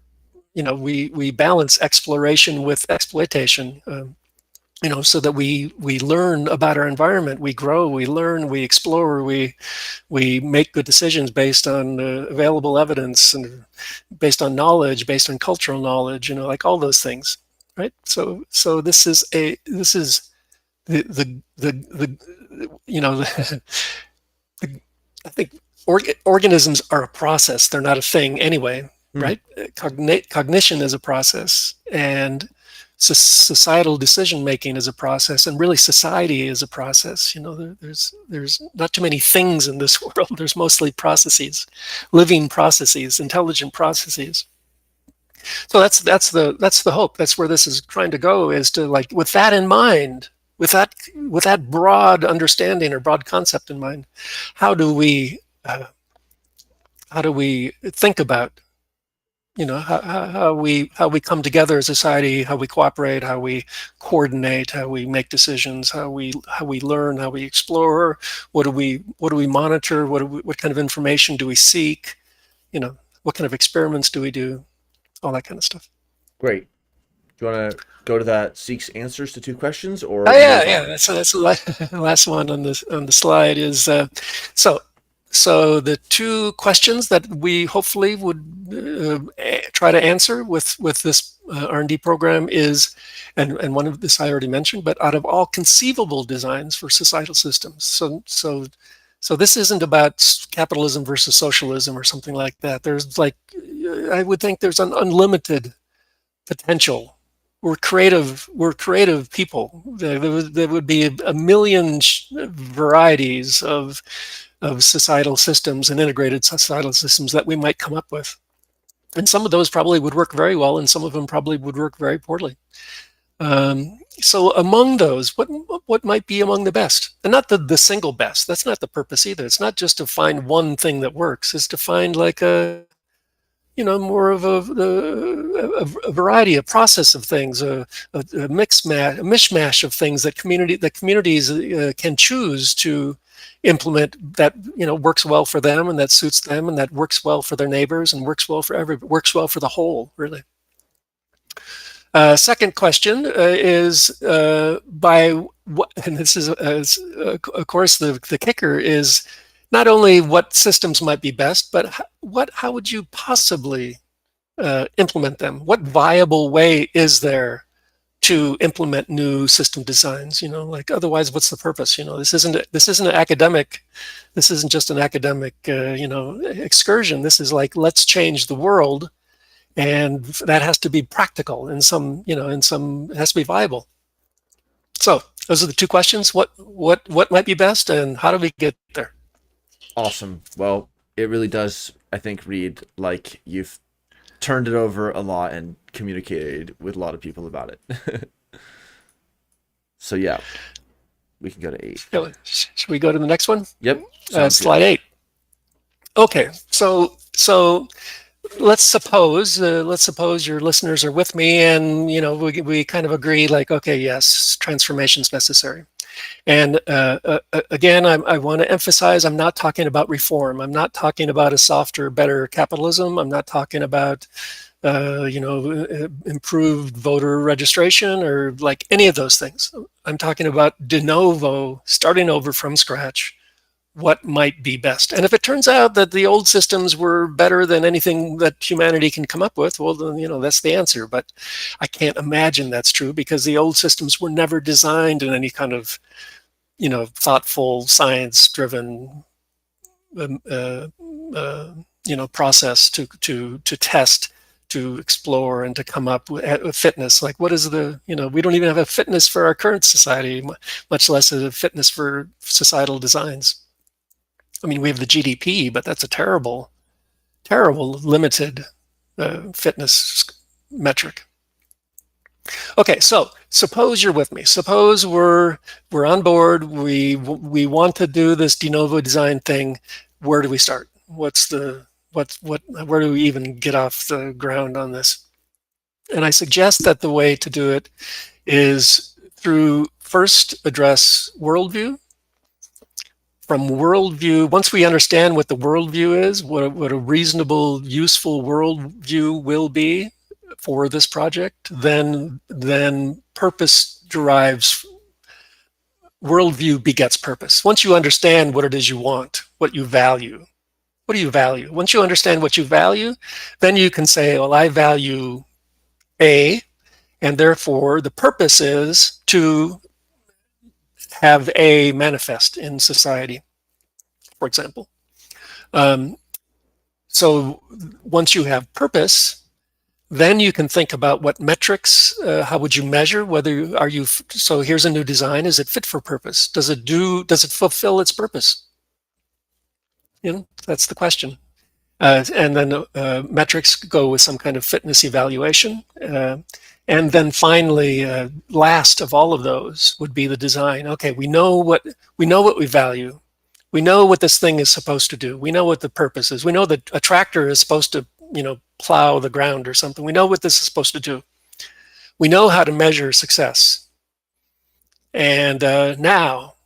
balance exploration with exploitation, so that we learn about our environment, we grow, we learn, we explore, we make good decisions based on available evidence and based on knowledge, based on cultural knowledge, like all those things, right? So this is the I think organisms are a process. They're not a thing anyway, right? Cognition is a process, and societal decision making is a process, and really society is a process. There's not too many things in this world. There's mostly processes, living processes, intelligent processes. So that's the hope. That's where this is trying to go, is to, like, with that in mind, with that broad understanding or broad concept in mind, how do we think about how we come together as a society, how we cooperate, how we coordinate, how we make decisions, how we learn, how we explore, what do we monitor, what kind of information do we seek, what kind of experiments do we do, all that kind of stuff. Great. Do you want to go to that seeks answers to two questions Oh or yeah, move yeah. on? That's the last one on the slide is so. So the two questions that we hopefully would try to answer with this R&D program is, and one of this I already mentioned, but out of all conceivable designs for societal systems. So this isn't about capitalism versus socialism or something like that. There's, like, I would think there's an unlimited potential. We're creative people. There would be a million varieties of societal systems and integrated societal systems that we might come up with. And some of those probably would work very well, and some of them probably would work very poorly. So among those, what might be among the best? And not the single best. That's not the purpose either. It's not just to find one thing that works. It's to find, like, more of a variety, a process of things, a mishmash of things that communities can choose to implement, that works well for them and that suits them and that works well for their neighbors and works well for the whole, really. Second question is by what, and this is of course the kicker is not only what systems might be best, but how would you possibly implement them? What viable way is there to implement new system designs? Like, otherwise, what's the purpose? This isn't an academic. This isn't just an academic excursion. This is like, let's change the world, and that has to be practical in some, it has to be viable. So those are the two questions. What might be best, and how do we get there? Awesome. Well, it really does, I think, read like you've turned it over a lot and communicated with a lot of people about it. So yeah, we can go to 8. Should we go to the next one? Yep. Sounds Slide good. 8. Okay, so let's suppose your listeners are with me, and we kind of agree, like, okay, yes, transformation's necessary. And again, I want to emphasize, I'm not talking about reform. I'm not talking about a softer, better capitalism. I'm not talking about improved voter registration or like any of those things. I'm talking about de novo, starting over from scratch, what might be best. And if it turns out that the old systems were better than anything that humanity can come up with, well, then, that's the answer. But I can't imagine that's true, because the old systems were never designed in any kind of, thoughtful, science-driven, process to test, to explore, and to come up with fitness. Like, what is we don't even have a fitness for our current society, much less a fitness for societal designs. I mean, we have the GDP, but that's a terrible terrible limited fitness metric. Okay, so suppose you're with me. Suppose we're on board. We want to do this de novo design thing. Where do we start? What's the where do we even get off the ground on this? And I suggest that the way to do it is through first address worldview. From worldview, once we understand what the worldview is, what a reasonable, useful worldview will be for this project, then purpose derives, worldview begets purpose. Once you understand what it is you want, what you value, what do you value? Once you understand what you value, then you can say, well, I value A, and therefore the purpose is to have A manifest in society, for example. So once you have purpose, then you can think about what metrics, how would you measure whether are you, so here's a new design, is it fit for purpose? Does it fulfill its purpose? You know, that's the question. And then metrics go with some kind of fitness evaluation. And then finally, last of all of those would be the design. Okay, we know what we value. We know what this thing is supposed to do. We know what the purpose is. We know that a tractor is supposed to, plow the ground or something. We know what this is supposed to do. We know how to measure success. And now,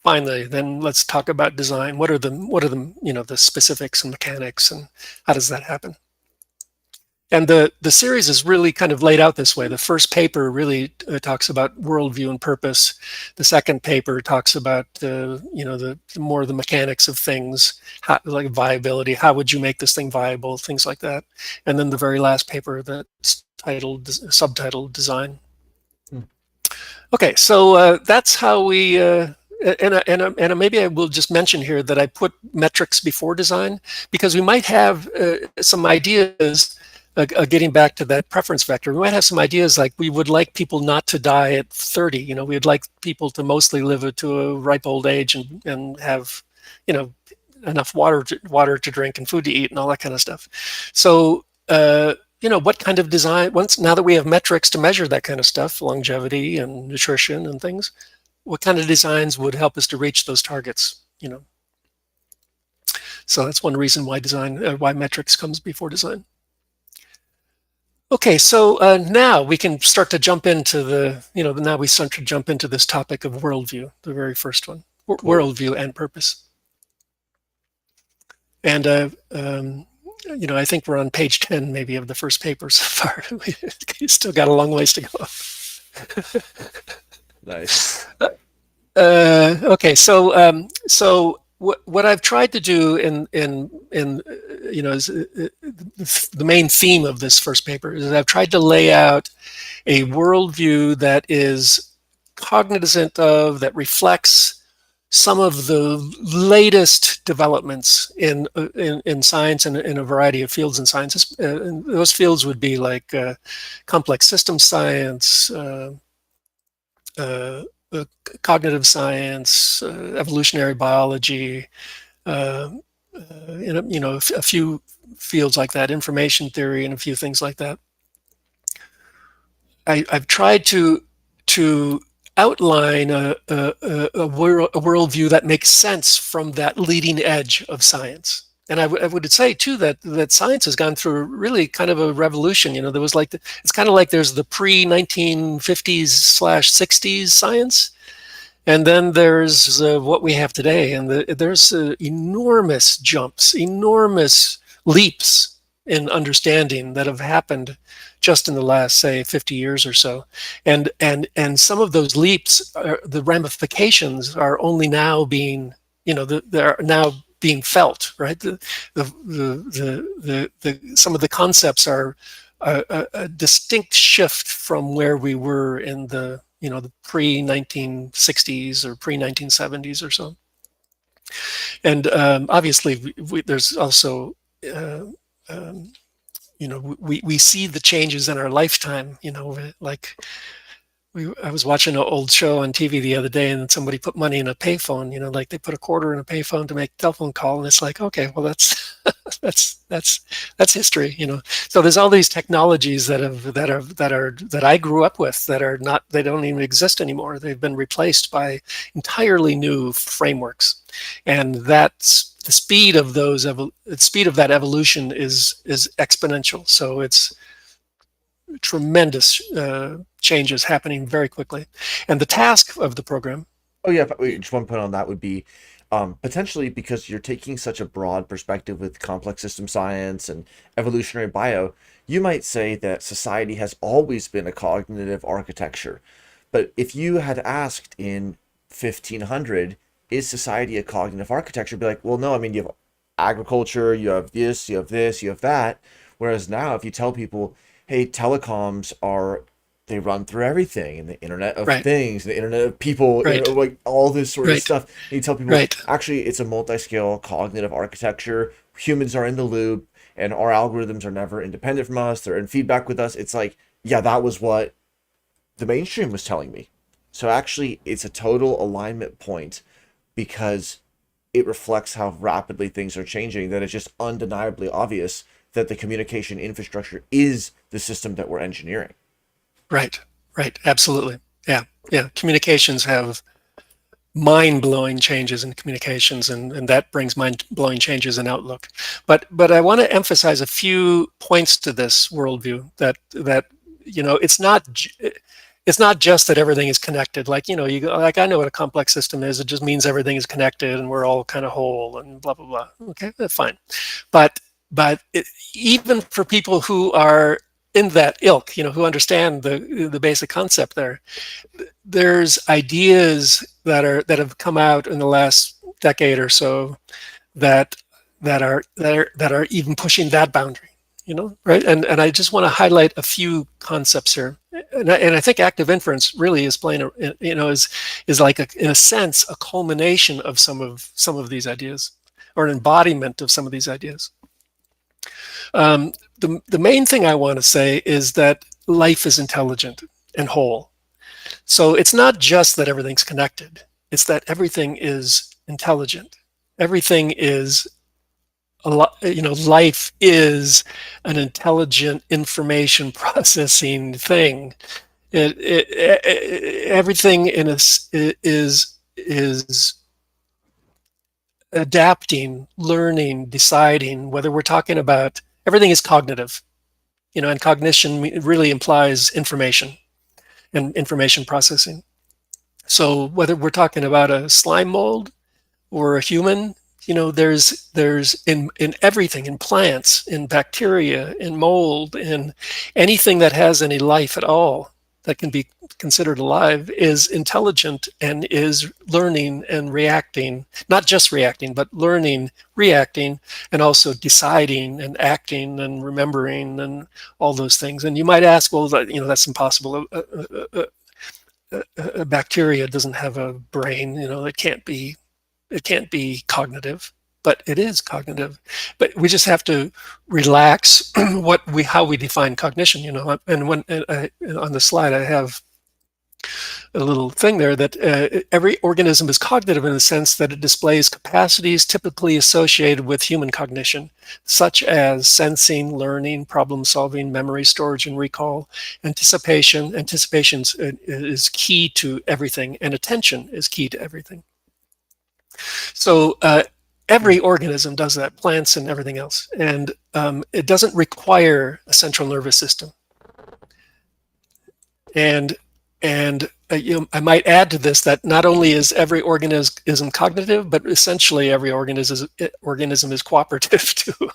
finally, then let's talk about design. What are the the specifics and mechanics, and how does that happen? And the series is really kind of laid out this way. The first paper really talks about worldview and purpose. The second paper talks about the more the mechanics of things, like viability. How would you make this thing viable? Things like that. And then the very last paper that's subtitled design. Okay, so that's how we. And maybe I will just mention here that I put metrics before design because we might have some ideas. Getting back to that preference vector, we might have some ideas like we would like people not to die at 30. We would like people to mostly live to a ripe old age and have, enough water to drink and food to eat and all that kind of stuff. So, what kind of design, now that we have metrics to measure that kind of stuff, longevity and nutrition and things, what kind of designs would help us to reach those targets, So that's one reason why why metrics comes before design. Okay, so now we can start to jump into now we start to jump into this topic of worldview, the very first one, cool. Worldview and purpose. And, I think we're on page 10 maybe of the first paper so far. We still got a long ways to go. Nice. Okay, so what I've tried to do is the main theme of this first paper is I've tried to lay out a worldview that is cognizant of, that reflects some of the latest developments in science and in a variety of fields in science. Those fields would be like complex system science, cognitive science, evolutionary biology, a few fields like that, information theory, and a few things like that. I've tried to outline a worldview that makes sense from that leading edge of science. And I would say too that science has gone through really kind of a revolution. There was like it's kind of like there's the pre-1950s/60s science, and then there's what we have today. And there's enormous jumps, enormous leaps in understanding that have happened just in the last, say, 50 years or so. And some of those leaps, the ramifications are only now being, they're now being felt, right? Some of the concepts are a distinct shift from where we were in the pre-1960s or pre-1970s or so. And obviously, there's also we see the changes in our lifetime. Like I was watching an old show on TV the other day, and somebody put money in a payphone. Like they put a quarter in a payphone to make a telephone call, and it's like, okay, well, that's that's history. So there's all these technologies that I grew up with that are not, they don't even exist anymore. They've been replaced by entirely new frameworks, and that's the speed of the speed of that evolution is exponential. So it's tremendous changes happening very quickly. And the task of the program, Oh yeah, but wait, just one point on that would be potentially because you're taking such a broad perspective with complex system science and evolutionary bio, you might say that society has always been a cognitive architecture. But if you had asked in 1500, is society a cognitive architecture? Be like, well, no, I mean, you have agriculture, you have this, you have this, you have that. Whereas now, if you tell people, hey, telecoms are, they run through everything, and the internet of right, things, the internet of people, right, like all this sort of right, stuff. And you tell people, right, actually, it's a multi-scale cognitive architecture. Humans are in the loop, and our algorithms are never independent from us. They're in feedback with us. It's like, yeah, that was what the mainstream was telling me. So actually, it's a total alignment point because it reflects how rapidly things are changing, that it's just undeniably obvious that the communication infrastructure is the system that we're engineering. right, right. Absolutely. Yeah. Yeah. Communications have mind-blowing changes in communications, and that brings mind-blowing changes in outlook. But I want to emphasize a few points to this worldview that it's not just that everything is connected. Like, like I know what a complex system is. It just means everything is connected and we're all kind of whole and blah blah blah. Okay, that's fine. But even for people who are in that ilk, who understand the basic concept there's ideas that have come out in the last decade or so that that are even pushing that boundary, right? And I just want to highlight a few concepts here, and I think active inference really is playing is like in a sense a culmination of some of these ideas, or an embodiment of some of these ideas. The main thing I want to say is that life is intelligent and whole. So it's not just that everything's connected, it's that everything is intelligent. Everything is life is an intelligent information processing thing. Everything in us is adapting, learning, deciding. Whether we're talking about, everything is cognitive, and cognition really implies information and information processing. So whether we're talking about a slime mold or a human, there's in everything, in plants, in bacteria, in mold, in anything that has any life at all that can be considered alive is intelligent and is learning and reacting, not just reacting, but learning, reacting, and also deciding and acting and remembering and all those things. And you might ask, well, that's impossible. A bacteria doesn't have a brain. It can't be cognitive, but it is cognitive. But we just have to relax how we define cognition. And on the slide I have a little thing there that every organism is cognitive in the sense that it displays capacities typically associated with human cognition, such as sensing, learning, problem solving, memory storage and recall, anticipation. Anticipation is key to everything, and attention is key to everything. So every organism does that, plants and everything else, and it doesn't require a central nervous system. And I might add to this that not only is every organism cognitive, but essentially every organism is cooperative too.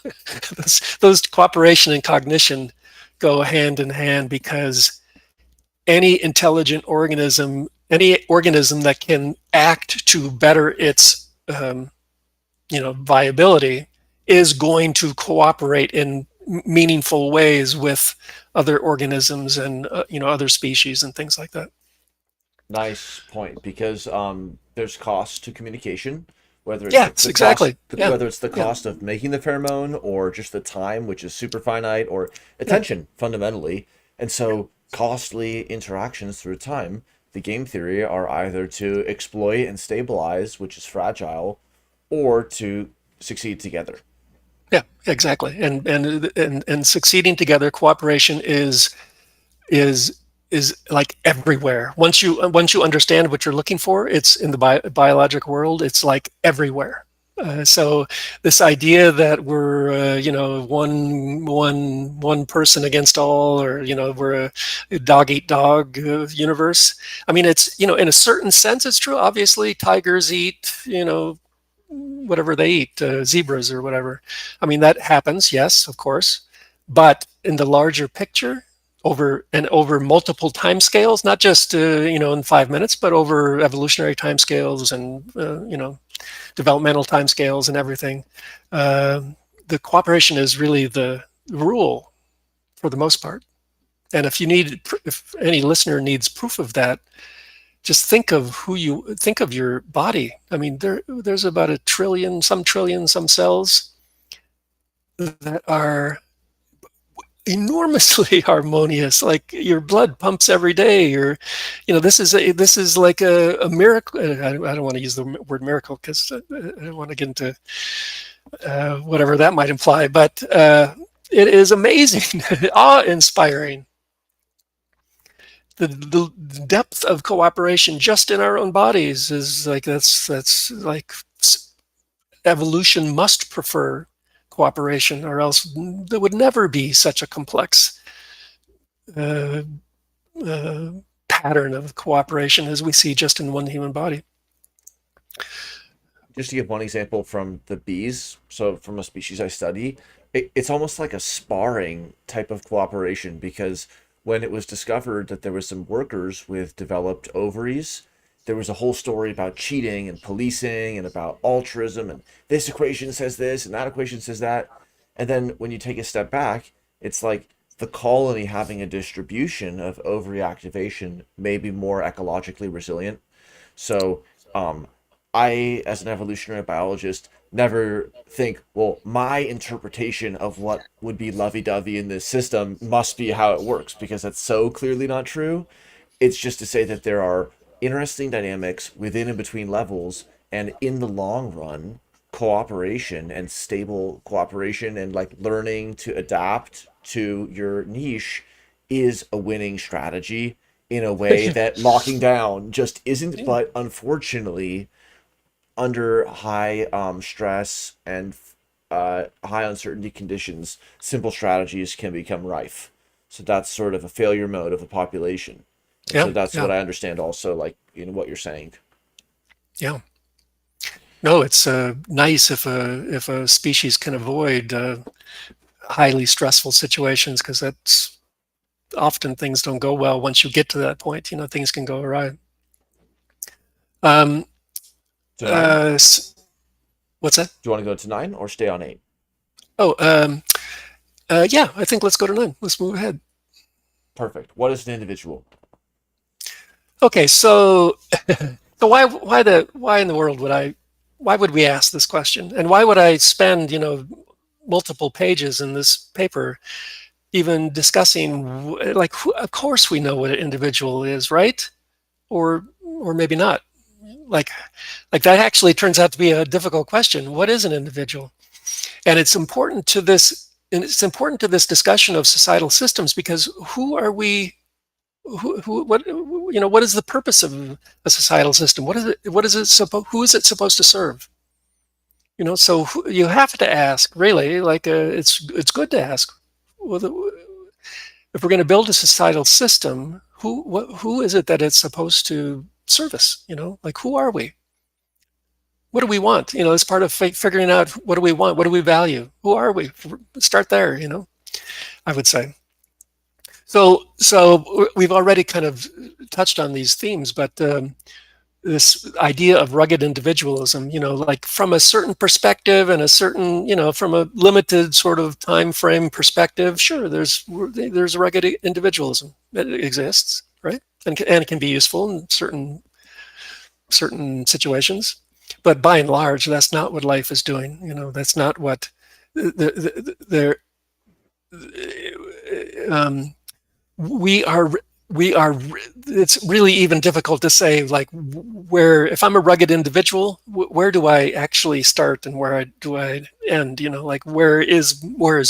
those cooperation and cognition go hand in hand, because any intelligent organism, any organism that can act to better its viability, is going to cooperate in meaningful ways with other organisms and other species and things like that. Nice point, because there's cost to communication, whether it's Yes, the cost, exactly. Yeah, whether it's the yeah, cost of making the pheromone, or just the time, which is super finite, or attention fundamentally. And so costly interactions through time, the game theory are either to exploit and stabilize, which is fragile, or to succeed together. Yeah, exactly. And succeeding together, cooperation is is like everywhere. Once you understand what you're looking for, it's in the biologic world. It's like everywhere. So this idea that we're one person against all, or we're a dog eat dog universe. I mean, it's in a certain sense it's true. Obviously, tigers eat whatever they eat, zebras or whatever. I mean, that happens, yes, of course. But in the larger picture, over multiple time scales, not just in 5 minutes, but over evolutionary time scales and developmental time scales and everything, uh, the cooperation is really the rule for the most part. And if any listener needs proof of that, just think of your body. I mean, there's about a trillion, some cells that are enormously harmonious. Like your blood pumps every day. This is like a miracle. I don't want to use the word miracle because I don't want to get into whatever that might imply. But it is amazing, awe-inspiring. The depth of cooperation just in our own bodies is like that's like evolution must prefer cooperation, or else there would never be such a complex uh, uh, pattern of cooperation as we see just in one human body. Just to give one example from the bees, so from a species I study, it's almost like a sparring type of cooperation because when it was discovered that there was some workers with developed ovaries, there was a whole story about cheating and policing and about altruism and this equation says this and that equation says that. And then when you take a step back, it's like the colony having a distribution of ovary activation may be more ecologically resilient. So, I, as an evolutionary biologist, never think, well, my interpretation of what would be lovey dovey in this system must be how it works, because that's so clearly not true. It's just to say that there are interesting dynamics within and between levels, and in the long run, cooperation and stable cooperation and like learning to adapt to your niche is a winning strategy in a way that locking down just isn't. But unfortunately, under high stress and high uncertainty conditions, simple strategies can become rife. So that's sort of a failure mode of the population. And so Yeah, that's what yeah, I understand also, like in what you're saying. yeah. No, it's nice if a species can avoid highly stressful situations, because that's often things don't go well once you get to that point. Things can go awry. Um, To nine? uh, what's that? Do you want to go to nine or stay on eight? Oh, yeah. I think let's go to 9. Let's move ahead. Perfect. What is an individual? Okay, so so why in the world why would we ask this question, and why would I spend multiple pages in this paper even discussing, like, of course we know what an individual is, right? Or maybe not. Like like that actually turns out to be a difficult question. What is an individual? And it's important to this discussion of societal systems, because who are we? What is the purpose of a societal system? Who is it supposed to serve? So you have to ask, really, like, it's good to ask, well, if we're going to build a societal system, who is it that it's supposed to service? Like, who are we? What do we want? As part of figuring out, what do we want? What do we value? Who are we? Start there. I would say. So we've already kind of touched on these themes, but this idea of rugged individualism, like from a certain perspective and a certain, from a limited sort of time frame perspective, sure, there's rugged individualism that exists, right? And it can be useful in certain situations, but by and large, that's not what life is doing. That's not what the um, we are we are it's really even difficult to say, like, where, if I'm a rugged individual, where do I actually start and do I end, like, where is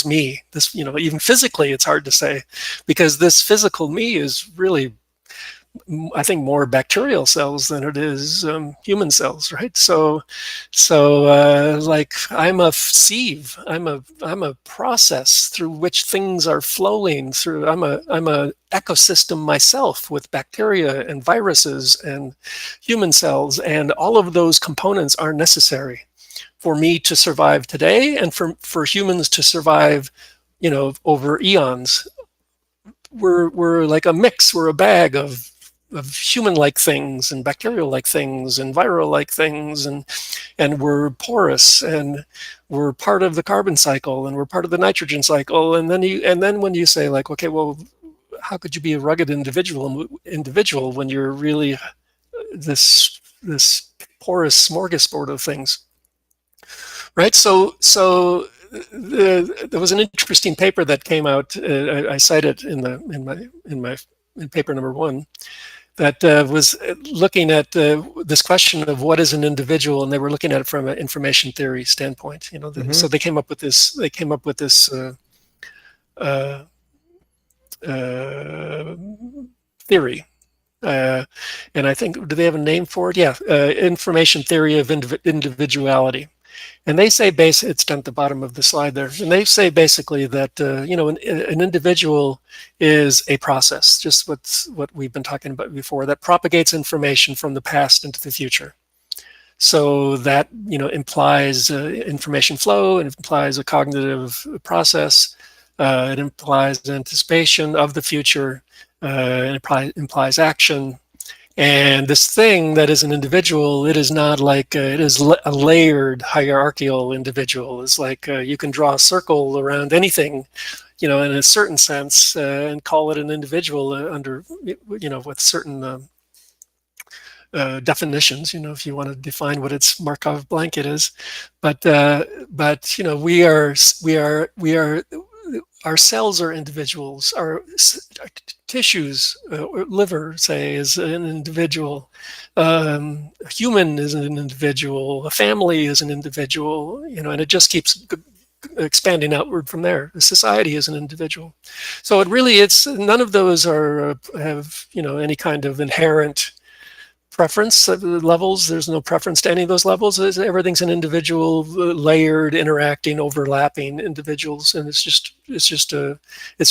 me? This, even physically it's hard to say, because this physical me is really, I think, more bacterial cells than it is human cells, right? So like, I'm a sieve. I'm a process through which things are flowing through. I'm a ecosystem myself, with bacteria and viruses and human cells, and all of those components are necessary for me to survive today, and for humans to survive, over eons. We're like a mix. We're a bag of human-like things and bacterial-like things and viral-like things, and we're porous, and we're part of the carbon cycle, and we're part of the nitrogen cycle. And then when you say, like, okay, well, how could you be a rugged individual when you're really this porous smorgasbord of things, right? There was an interesting paper that came out. I cite it in paper number 1, that was looking at this question of what is an individual, and they were looking at it from an information theory standpoint. So they came up with this. Uh, uh, theory. And I think, do they have a name for it? Yeah, information theory of individuality. And they say, it's down at the bottom of the slide there, and they say basically that an individual is a process, just what we've been talking about before, that propagates information from the past into the future. So that implies information flow, and implies a cognitive process. It implies anticipation of the future, and it implies action. And this thing that is an individual, it is not like it is a layered hierarchical individual. It's like you can draw a circle around anything, in a certain sense, and call it an individual under, with certain definitions, if you want to define what its Markov blanket is. But we are our cells are individuals. Our tissues, liver, say, is an individual. A human is an individual. A family is an individual. And it just keeps expanding outward from there. The society is an individual. So it's none of those have any kind of inherent preference levels. There's no preference to any of those levels. Everything's an individual, layered, interacting, overlapping individuals, and it's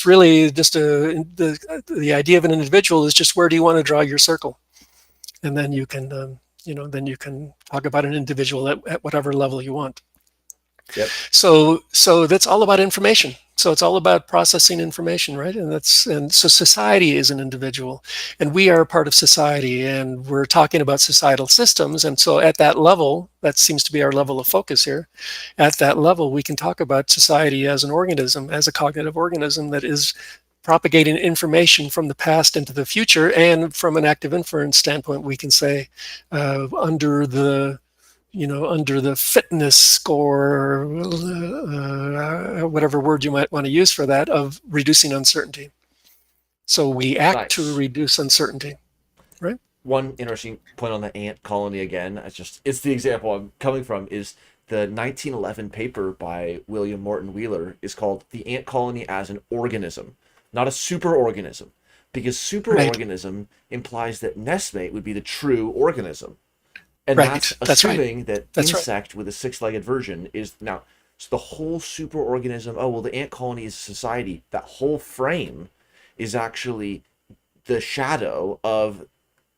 really just the idea of an individual is just, where do you want to draw your circle, and then you can talk about an individual at whatever level you want. Yep. So that's all about information. So it's all about processing information, right? And so society is an individual, and we are a part of society, and we're talking about societal systems. And so at that level, that seems to be our level of focus here. At that level, we can talk about society as an organism, as a cognitive organism that is propagating information from the past into the future. And from an active inference standpoint, we can say, under the fitness score, whatever word you might want to use for that, of reducing uncertainty. So we act to reduce uncertainty, right? One interesting point on the ant colony again, it's the example I'm coming from, is the 1911 paper by William Morton Wheeler is called "The Ant Colony as an Organism," not a superorganism, because superorganism implies that nestmate would be the true organism. And that's assuming that insect with a 6-legged version is now. So the whole superorganism, oh, well, the ant colony is society. That whole frame is actually the shadow of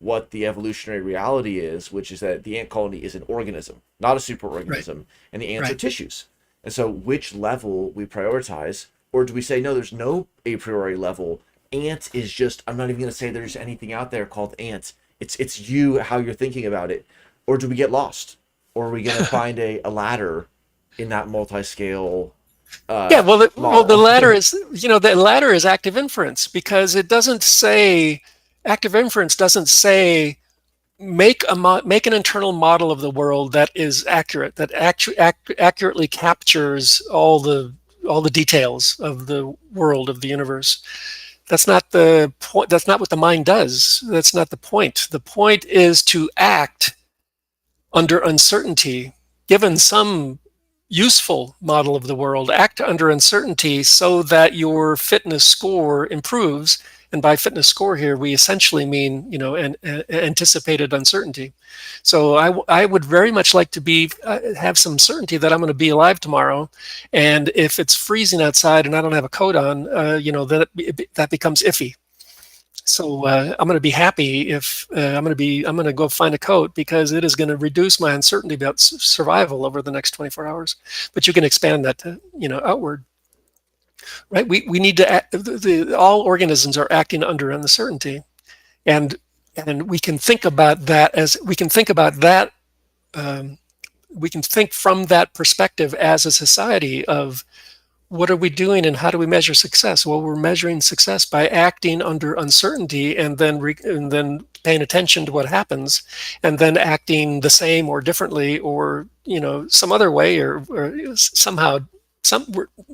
what the evolutionary reality is, which is that the ant colony is an organism, not a superorganism, and the ants are tissues. And so which level we prioritize, or do we say, no, there's no a priori level. Ant is just, I'm not even going to say there's anything out there called ant. It's you, how you're thinking about it. Or do we get lost? Or are we going to find a ladder in that multi-scale the latter is active inference, because it doesn't say, active inference doesn't say, make an internal model of the world that is accurate, that accurately captures all the details of the world, of the universe. That's not the point. That's not what the mind does. That's not the point. The point is to act under uncertainty, given some useful model of the world, act under uncertainty so that your fitness score improves. And by fitness score here, we essentially mean, an anticipated uncertainty. So I would very much like to have some certainty that I'm going to be alive tomorrow. And if it's freezing outside and I don't have a coat on, that becomes iffy. So I'm going to be happy if I'm going to go find a coat, because it is going to reduce my uncertainty about survival over the next 24 hours. But you can expand that to, outward, right? We need to act, all organisms are acting under uncertainty, and we can think about that we can think from that perspective as a society of, what are we doing and how do we measure success? Well, we're measuring success by acting under uncertainty, and then paying attention to what happens, and then acting the same or differently, or some other way, or somehow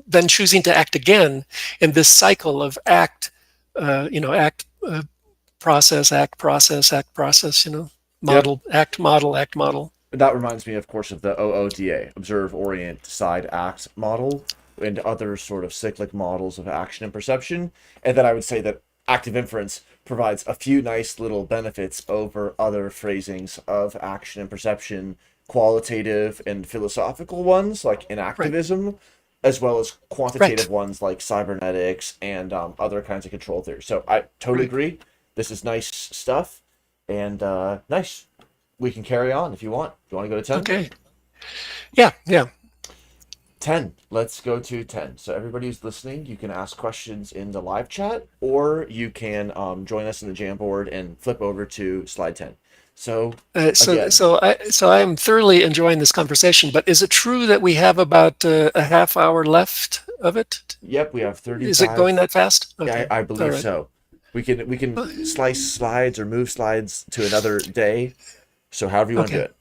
then choosing to act again in this cycle of process, act, process, act, process. Yep. Model, act, model, act, model. That reminds me, of course, of the OODA, Observe, Orient, Decide, Act model, and other sort of cyclic models of action and perception. And then I would say that active inference provides a few nice little benefits over other phrasings of action and perception, qualitative and philosophical ones like Right, inactivism, as well as quantitative right, ones like cybernetics and other kinds of control theory. So I totally right. agree. This is nice stuff, and nice. We can carry on if you want. Do you want to go to 10? Okay. Yeah, yeah. 10. Let's go to 10. So everybody who's listening, you can ask questions in the live chat, or you can join us in the Jamboard and flip over to slide 10. So Uh, so, again, so I, so I am thoroughly enjoying this conversation. But is it true that we have about a half hour left of it? yep, we have Is it going 35. that fast? Yeah, Okay, I all believe right. so. We can slice slides or move slides to another day. So however you want to do Okay, it.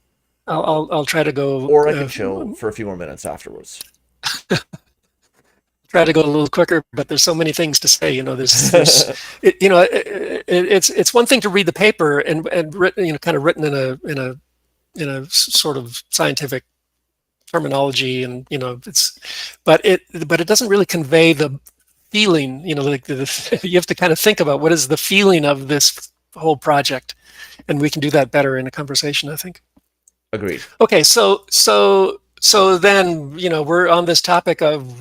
I'll try to go Or I can chill for a few more minutes afterwards. a little quicker. But there's so many things to say. It's one thing to read the paper and written, kind of written in a sort of scientific terminology, and but it doesn't really convey the feeling. Like you have to kind of think about what is the feeling of this whole project, and we can do that better in a conversation, I think. Agreed. Okay, so then we're on this topic of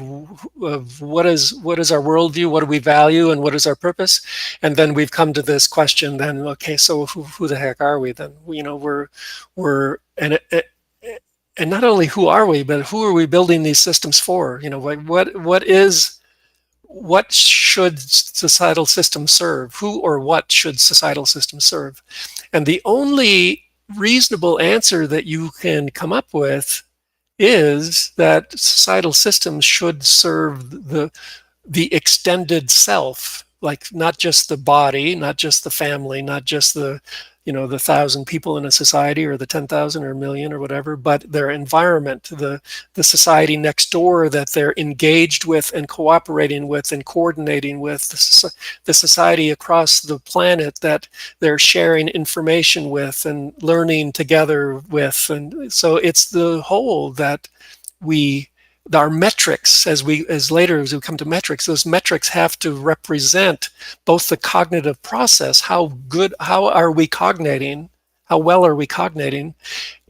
what is our worldview, what do we value, and what is our purpose, and then we've come to this question. Then, okay, so who the heck are we then? We're and not only who are we, but who are we building these systems for? What should societal systems serve? Who or what should societal systems serve? And the only reasonable answer that you can come up with is that societal systems should serve the extended self, like not just the body, not just the family, not just the 1,000 people in a society, or the 10,000 or a million or whatever, but their environment, the society next door that they're engaged with and cooperating with and coordinating with, the society across the planet that they're sharing information with and learning together with. And so it's the whole that we our metrics, as we come to metrics, those metrics have to represent both the cognitive process, how are we cognating, how well are we cognating,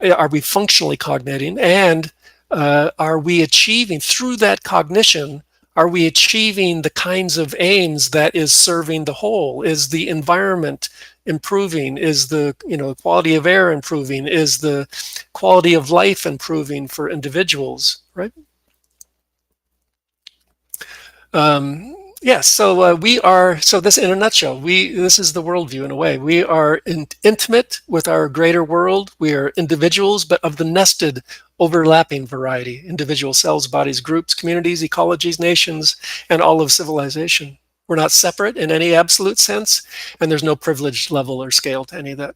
are we functionally cognating, and are we achieving through that cognition, are we achieving the kinds of aims that is serving the whole? Is the environment improving? Is the quality of air improving? Is the quality of life improving for individuals, right? Yes, so we are. So this, in a nutshell, this is the worldview in a way. We are intimate with our greater world. We are individuals, but of the nested, overlapping variety: individual cells, bodies, groups, communities, ecologies, nations, and all of civilization. We're not separate in any absolute sense, and there's no privileged level or scale to any of that.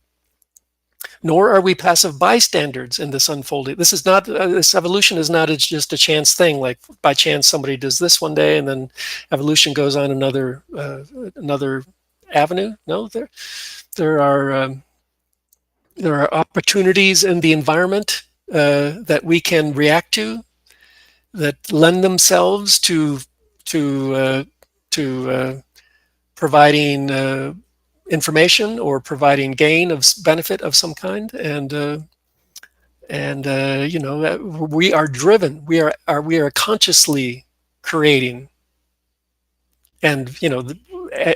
Nor are we passive bystanders in this unfolding. This is not, this evolution is not just a chance thing, like by chance somebody does this one day and then evolution goes on another avenue. No, there are there are opportunities in the environment that we can react to that lend themselves to providing information or providing gain of benefit of some kind, and we are driven. We are consciously creating, and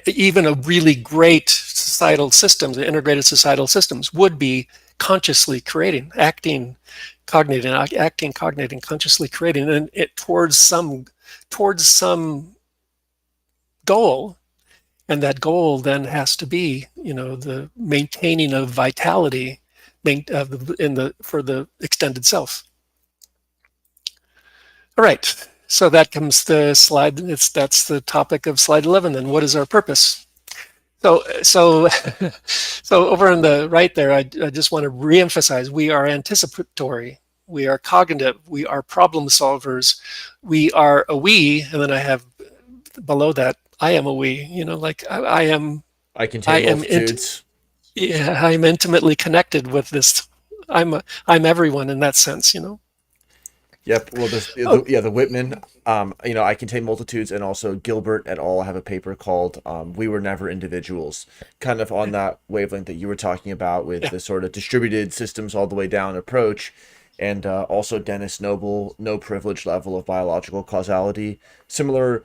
even a really great societal systems, integrated societal systems, would be consciously creating, acting, cogniting, consciously creating, and it towards some goal. And that goal then has to be, the maintaining of vitality for the extended self. All right. So that comes the slide. That's the topic of slide 11. Then, what is our purpose? So over on the right there, I just want to reemphasize: we are anticipatory, we are cognitive, we are problem solvers, we are a we, and then I have below that, I am a we. Like I am. I contain multitudes. I'm intimately connected with this. I'm everyone in that sense. Yep. Well, Oh, the Whitman, I contain multitudes, and also Gilbert et al. Have a paper called "We Were Never Individuals," kind of on that wavelength that you were talking about with yeah. the sort of distributed systems all the way down approach, and also Dennis Noble, no privilege level of biological causality. Similar,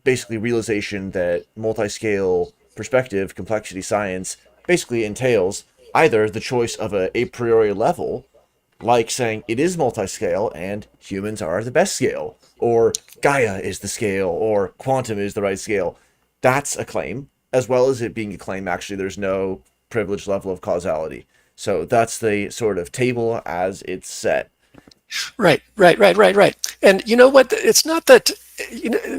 basically realization that multi-scale perspective, complexity science basically entails either the choice of a priori level, like saying it is multi-scale and humans are the best scale, or Gaia is the scale, or quantum is the right scale. That's a claim, as well as it being a claim actually there's no privileged level of causality. So that's the sort of table as it's set. Right. And you know what? It's not that.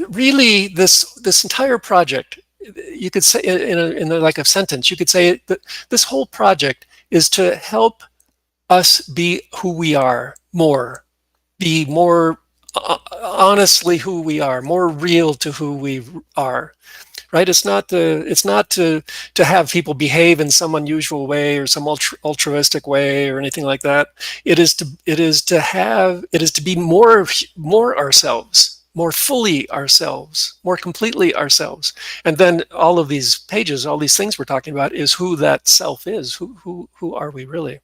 Really, this entire project, you could say like a sentence, you could say that this whole project is to help us be who we are more, be more honestly who we are, more real to who we are. Right? It's not to have people behave in some unusual way or some altruistic way or anything like that. It is to be more ourselves, more fully ourselves, more completely ourselves. And then all of these pages, all these things we're talking about, is who that self is. Who are we really?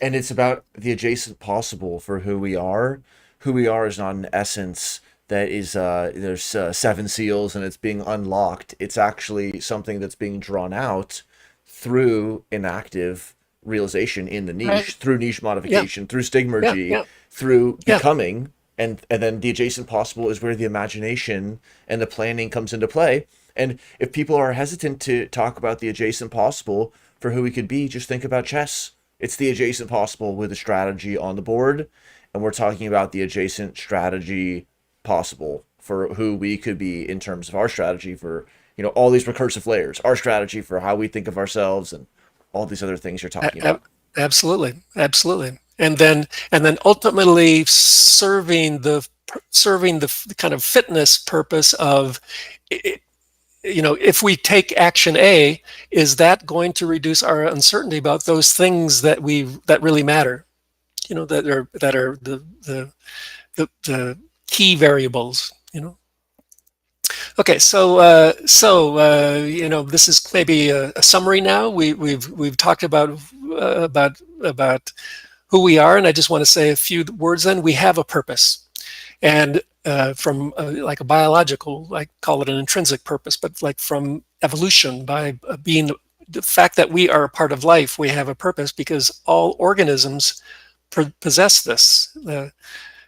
And it's about the adjacent possible for who we are. Who we are is not an essence that is there's seven seals and it's being unlocked. It's actually something that's being drawn out through an active realization in the niche, Right? through niche Yeah. modification, through Yeah. stigmergy, Yeah. through Yeah. becoming, and then the adjacent possible is where the imagination and the planning comes into play. And if people are hesitant to talk about the adjacent possible for who we could be, just think about chess. It's the adjacent possible with a strategy on the board, and we're talking about the adjacent strategy possible for who we could be in terms of our strategy for all these recursive layers, our strategy for how we think of ourselves, and all these other things you're talking A- about. absolutely. And then ultimately serving the kind of fitness purpose of, if we take action A, is that going to reduce our uncertainty about those things that really matter? That are the key variables. Okay, this is maybe a summary now. We've talked about who we are, and I just want to say a few words. Then we have a purpose, and from like a biological, I call it an intrinsic purpose, but like from evolution, by being the fact that we are a part of life, we have a purpose because all organisms possess this.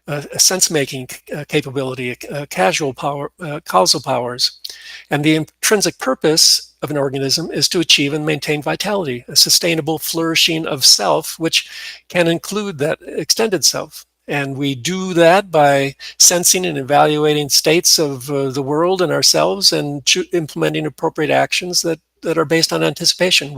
A sense-making capability, causal powers. And the intrinsic purpose of an organism is to achieve and maintain vitality, a sustainable flourishing of self, which can include that extended self. And we do that by sensing and evaluating states of the world and ourselves, and implementing appropriate actions that are based on anticipation.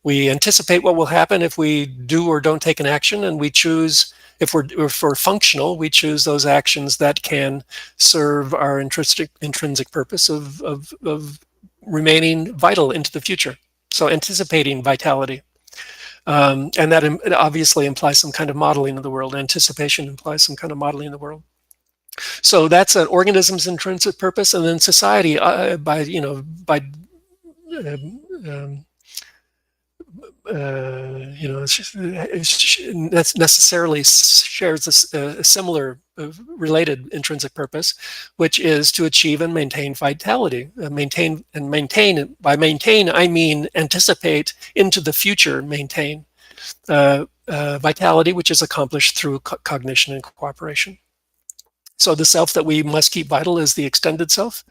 We anticipate what will happen if we do or don't take an action, and we choose, if we're functional, we choose those actions that can serve our intrinsic purpose of remaining vital into the future. So anticipating vitality. And that it obviously implies some kind of modeling of the world. Anticipation implies some kind of modeling of the world. So that's an organism's intrinsic purpose, and then society, by um, that necessarily shares a similar related intrinsic purpose, which is to achieve and maintain vitality. By maintain, I mean anticipate into the future, maintain vitality, which is accomplished through cognition and cooperation. So the self that we must keep vital is the extended self,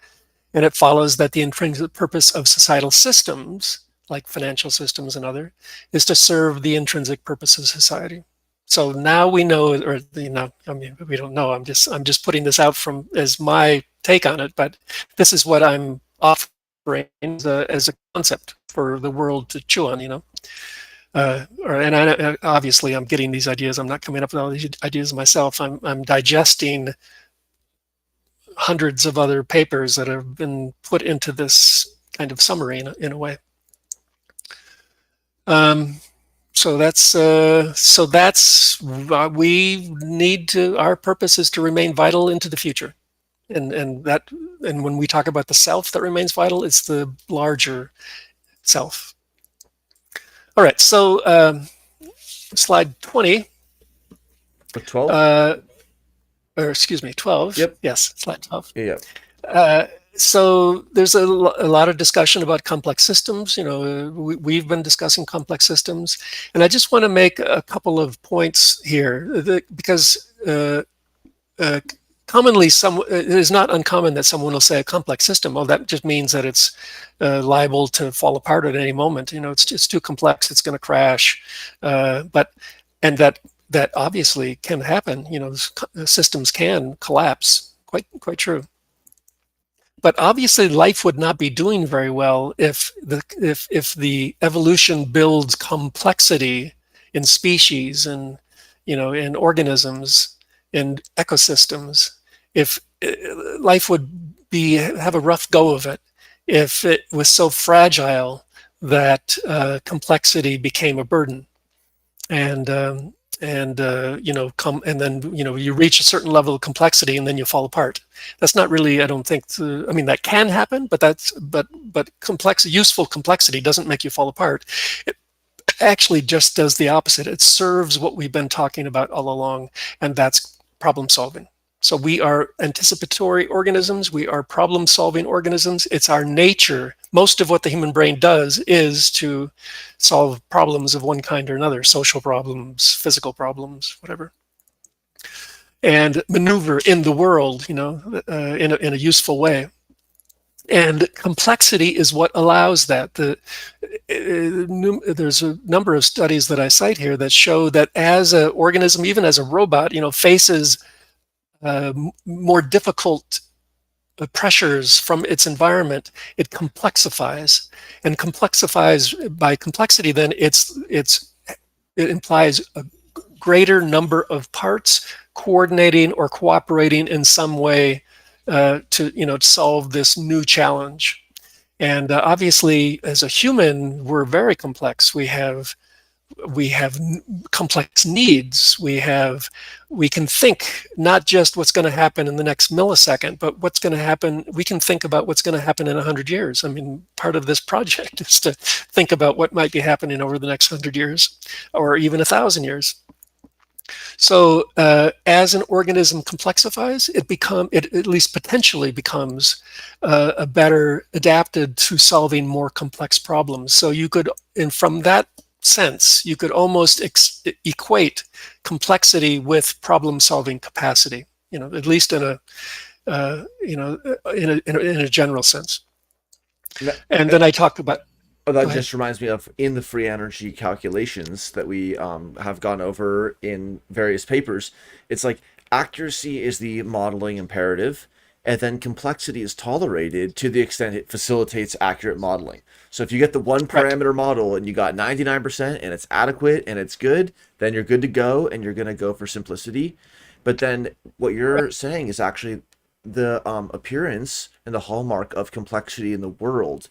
and it follows that the intrinsic purpose of societal systems, like financial systems and other, is to serve the intrinsic purpose of society. So now we know, or I mean, we don't know. I'm just putting this out from as my take on it, but this is what I'm offering as a concept for the world to chew on. And obviously I'm getting these ideas. I'm not coming up with all these ideas myself. I'm digesting hundreds of other papers that have been put into this kind of summary in a way. So that's we need to. Our purpose is to remain vital into the future, and when we talk about the self that remains vital, it's the larger self. All right, so slide 20. 12? Or excuse me, 12. Yep. Yes, slide 12. Yeah. So there's a lot of discussion about complex systems. We've been discussing complex systems, and I just want to make a couple of points here, because commonly, it is not uncommon that someone will say a complex system. Well, that just means that it's liable to fall apart at any moment. It's too complex; it's going to crash. And that obviously can happen. Systems can collapse. Quite true. But obviously, life would not be doing very well if the evolution builds complexity in species and in organisms, in ecosystems. If life would have a rough go of it if it was so fragile that complexity became a burden, and you reach a certain level of complexity and then you fall apart. That's not really, I don't think. I mean, that can happen, but useful complexity doesn't make you fall apart. It actually just does the opposite. It serves what we've been talking about all along, and that's problem solving. So we are anticipatory organisms. We are problem-solving organisms. It's our nature. Most of what the human brain does is to solve problems of one kind or another, social problems, physical problems, whatever, and maneuver in the world, in a useful way. And complexity is what allows that. There's a number of studies that I cite here that show that as an organism, even as a robot, faces more difficult pressures from its environment, it complexifies. And by complexity, then it implies a greater number of parts coordinating or cooperating in some way to solve this new challenge. And obviously, as a human, we're very complex. We have complex needs. We can think not just what's going to happen in the next millisecond, but what's going to happen. We can think about what's going to happen in 100 years. I mean, part of this project is to think about what might be happening over the next 100 years, or even 1,000 years. So as an organism complexifies, it at least potentially becomes a better adapted to solving more complex problems. So you could, and from that sense, you could almost equate complexity with problem-solving capacity. At least in a general sense. And then I talked about. Oh, that just reminds me of in the free energy calculations that we have gone over in various papers. It's like accuracy is the modeling imperative, and then complexity is tolerated to the extent it facilitates accurate modeling. So if you get the one Right. parameter model and you got 99% and it's adequate and it's good, then you're good to go and you're going to go for simplicity. But then what Right. you're saying is actually the appearance and the hallmark of complexity in the world.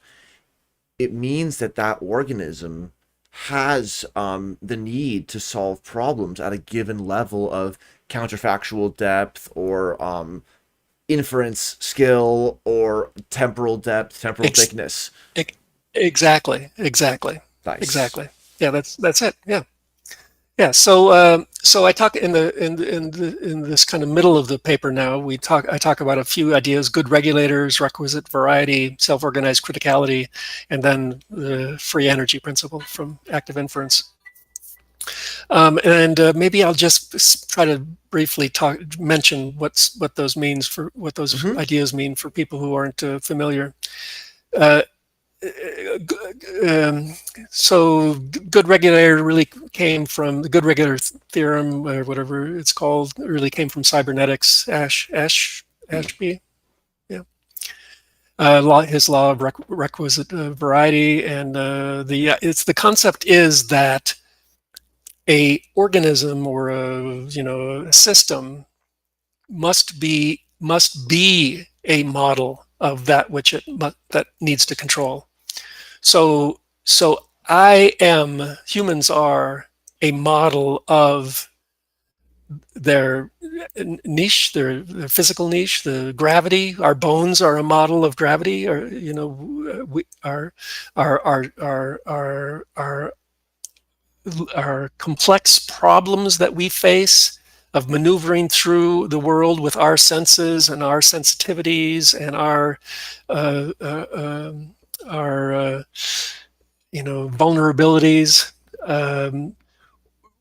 It means that that organism has the need to solve problems at a given level of counterfactual depth or inference skill or temporal depth, temporal Ex- thickness. ex- exactly. Exactly. Nice. Exactly. Yeah. That's it. Yeah. Yeah. So I talk in this kind of middle of the paper now. I talk about a few ideas: good regulators, requisite variety, self-organized criticality, and then the free energy principle from active inference. And maybe I'll just try to briefly mention what those means for what those Hmm. ideas mean for people who aren't familiar. Uh, um, so good regulator really came from the good regulator theorem or whatever it's called, really came from cybernetics. Ashby, yeah. His law of requisite variety, and the concept is that a organism or a system must be a model of that which that needs to control. So humans are a model of their niche, their physical niche, the gravity. Our bones are a model of gravity, or we our our complex problems that we face of maneuvering through the world with our senses and our sensitivities and uh, uh, um, our vulnerabilities. Um,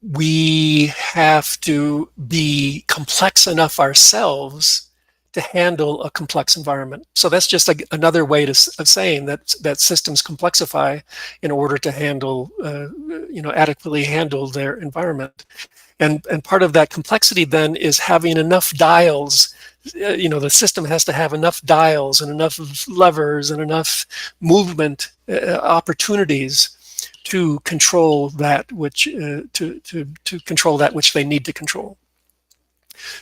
we have to be complex enough ourselves to handle a complex environment. So that's just another way of saying that systems complexify in order to adequately handle their environment. And part of that complexity then is having enough dials. The system has to have enough dials and enough levers and enough movement opportunities to control that which to control that which they need to control.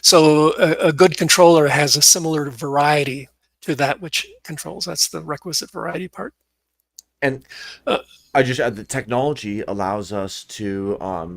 So a good controller has a similar variety to that which controls. That's the requisite variety part. And Uh, I just add that technology allows us to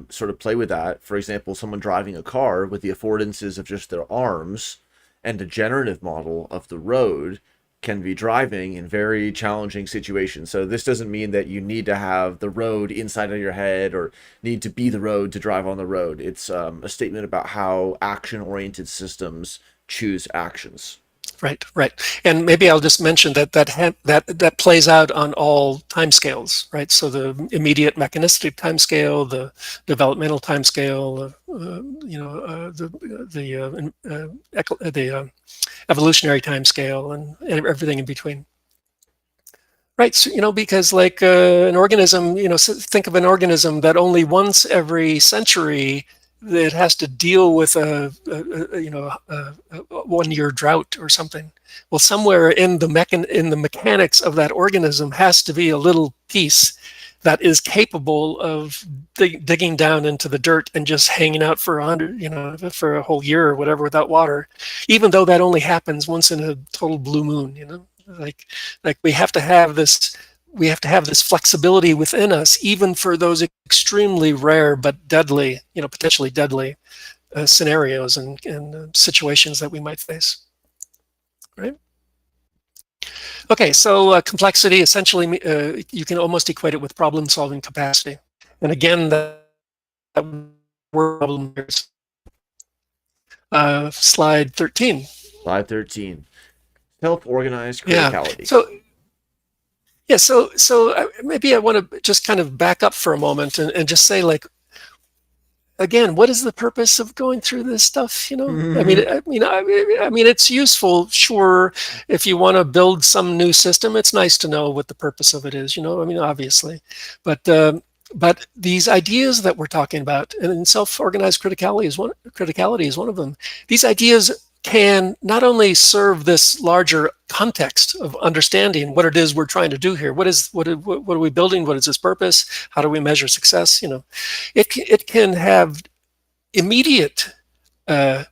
sort of play with that. For example, someone driving a car with the affordances of just their arms and a generative model of the road can be driving in very challenging situations. So this doesn't mean that you need to have the road inside of your head or need to be the road to drive on the road. It's a statement about how action-oriented systems choose actions. Right, right. And maybe I'll just mention that plays out on all timescales, right? So the immediate mechanistic timescale, the developmental timescale, the evolutionary timescale, and everything in between. Right, so, because like an organism, think of an organism that only once every century it has to deal with a 1 year drought or something. Well, somewhere in the mechanics of that organism has to be a little piece that is capable of digging down into the dirt and just hanging out for 100, for a whole year or whatever without water, even though that only happens once in a total blue moon. Like we have to have this flexibility within us, even for those extremely rare but deadly, potentially deadly scenarios and situations that we might face. Right. Okay, so complexity essentially you can almost equate it with problem-solving capacity, and again that word problem is slide 13. Slide 13. Self-organized Yeah. criticality. So maybe I want to just kind of back up for a moment and just say, like, again, what is the purpose of going through this stuff? I mean, it's useful, sure. If you want to build some new system, it's nice to know what the purpose of it is. I mean, obviously, but these ideas that we're talking about, and self-organized criticality is one of them. These ideas can not only serve this larger context of understanding what it is we're trying to do here. What are we building? What is its purpose? How do we measure success? It can have immediate uh,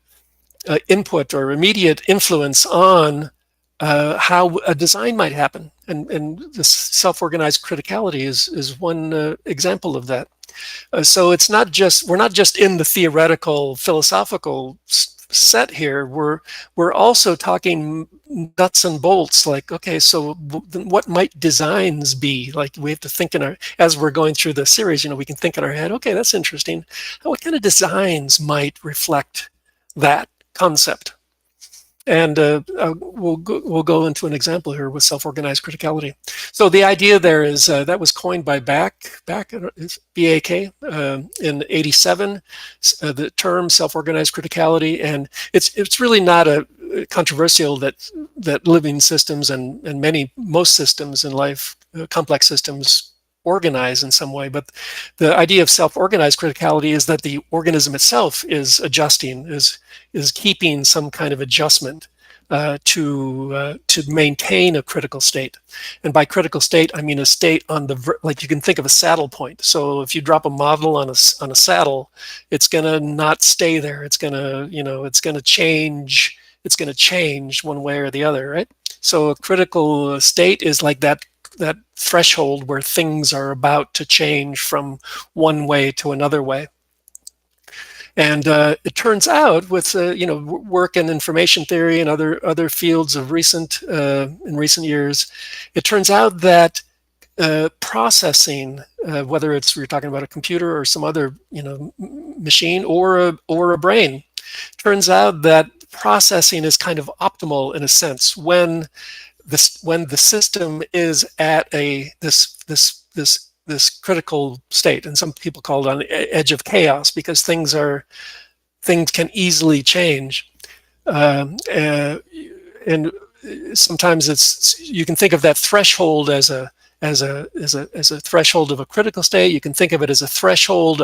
input or immediate influence on how a design might happen. And this self-organized criticality is one example of that. So it's not just, we're not just in the theoretical philosophical set here. We're also talking nuts and bolts, like, okay, so what might designs be? Like, we have to think in our, as we're going through the series, we can think in our head, okay, that's interesting. What kind of designs might reflect that concept? And we'll go into an example here with self-organized criticality. So the idea there is that was coined by back BAK in '87. The term self-organized criticality, and it's really not a controversial that living systems and most systems in life, complex systems, organize in some way. But the idea of self-organized criticality is that the organism itself is adjusting, is keeping some kind of adjustment to maintain a critical state. And by critical state, I mean a state on the, like, you can think of a saddle point. So if you drop a model on a saddle, it's going to not stay there. It's going to, it's going to change. It's going to change one way or the other, right? So a critical state is like that threshold where things are about to change from one way to another way. And it turns out, with work in information theory and other fields of in recent years, it turns out that processing, whether it's, we're talking about a computer or some other machine or a brain, turns out that processing is kind of optimal in a sense when the system is at this critical state, and some people call it on the edge of chaos, because things can easily change, and sometimes you can think of that threshold as a threshold of a critical state. You can think of it as a threshold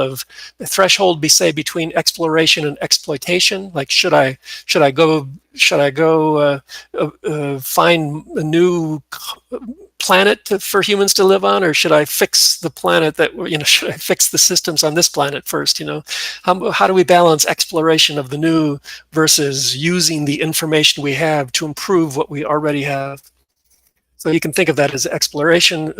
say between exploration and exploitation. Like, should I go find a new planet for humans to live on, or should I fix the planet should I fix the systems on this planet first? How do we balance exploration of the new versus using the information we have to improve what we already have? So you can think of that as exploitation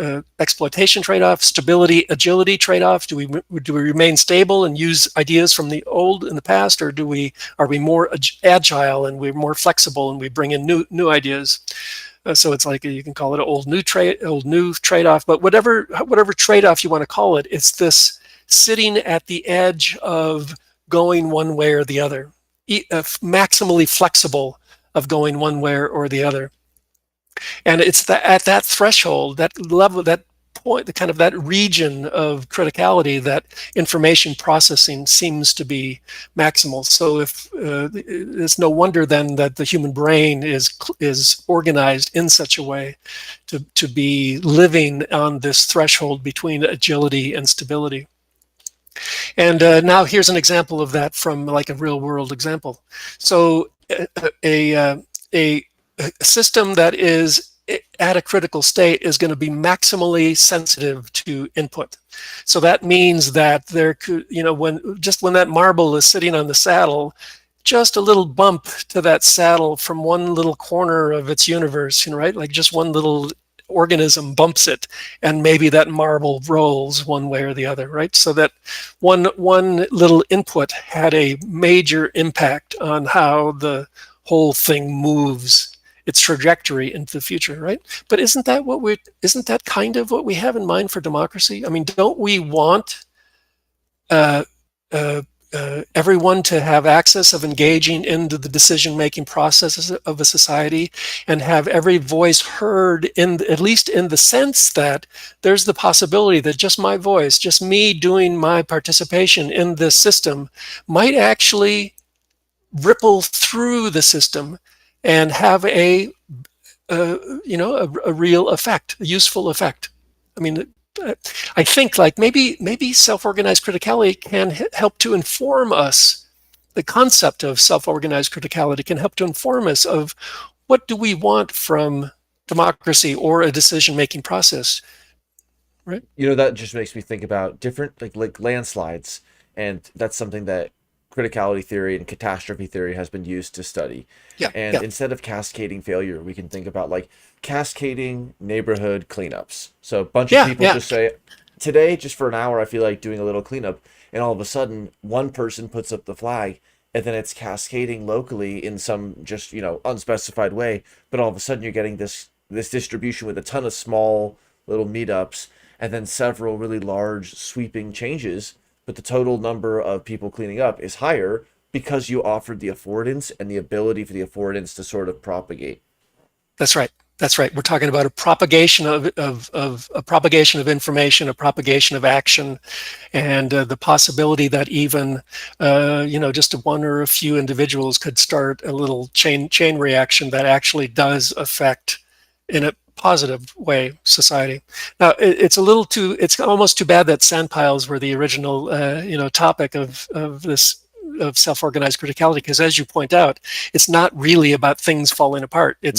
trade-off, stability, agility trade-off. Do we remain stable and use ideas from the old in the past, or are we more agile and we're more flexible and we bring in new ideas? So it's like, you can call it an old new trade-off, but whatever trade-off you want to call it, it's this sitting at the edge of going one way or the other, maximally flexible of going one way or the other. And it's at that threshold, that level, that point, that region of criticality, that information processing seems to be maximal. So if it's no wonder then that the human brain is organized in such a way to be living on this threshold between agility and stability. And now here's an example of that from, like, a real world example. So a system that is at a critical state is going to be maximally sensitive to input. So that means that there could, when that marble is sitting on the saddle, just a little bump to that saddle from one little corner of its universe, right? Like, just one little organism bumps it, and maybe that marble rolls one way or the other, right? So that one little input had a major impact on how the whole thing moves its trajectory into the future, right? But isn't that kind of what we have in mind for democracy? I mean, don't we want everyone to have access of engaging into the decision-making processes of a society, and have every voice heard, at least in the sense that there's the possibility that just my voice, just me doing my participation in this system, might actually ripple through the system and have a real effect, a useful effect. I mean, I think, like, maybe self-organized criticality can help to inform us the concept of self-organized criticality can help to inform us of what do we want from democracy or a decision-making process, right? That just makes me think about different like landslides, and that's something that criticality theory and catastrophe theory has been used to study. Yeah, And yeah, instead of cascading failure, we can think about like cascading neighborhood cleanups. So a bunch of yeah, people yeah. just say, today, just for an hour, I feel like doing a little cleanup, and all of a sudden, one person puts up the flag, and then it's cascading locally in some just unspecified way. But all of a sudden, you're getting this distribution with a ton of small little meetups, and then several really large sweeping changes, but the total number of people cleaning up is higher because you offered the affordance and the ability for the affordance to sort of propagate. That's right. That's right. We're talking about a propagation of a propagation of information, a propagation of action, and the possibility that even just one or a few individuals could start a little chain reaction that actually does affect, in a positive way, society. Now, it's almost too bad that sand piles were the original topic of this, of self-organized criticality, because as you point out, it's not really about things falling apart. No.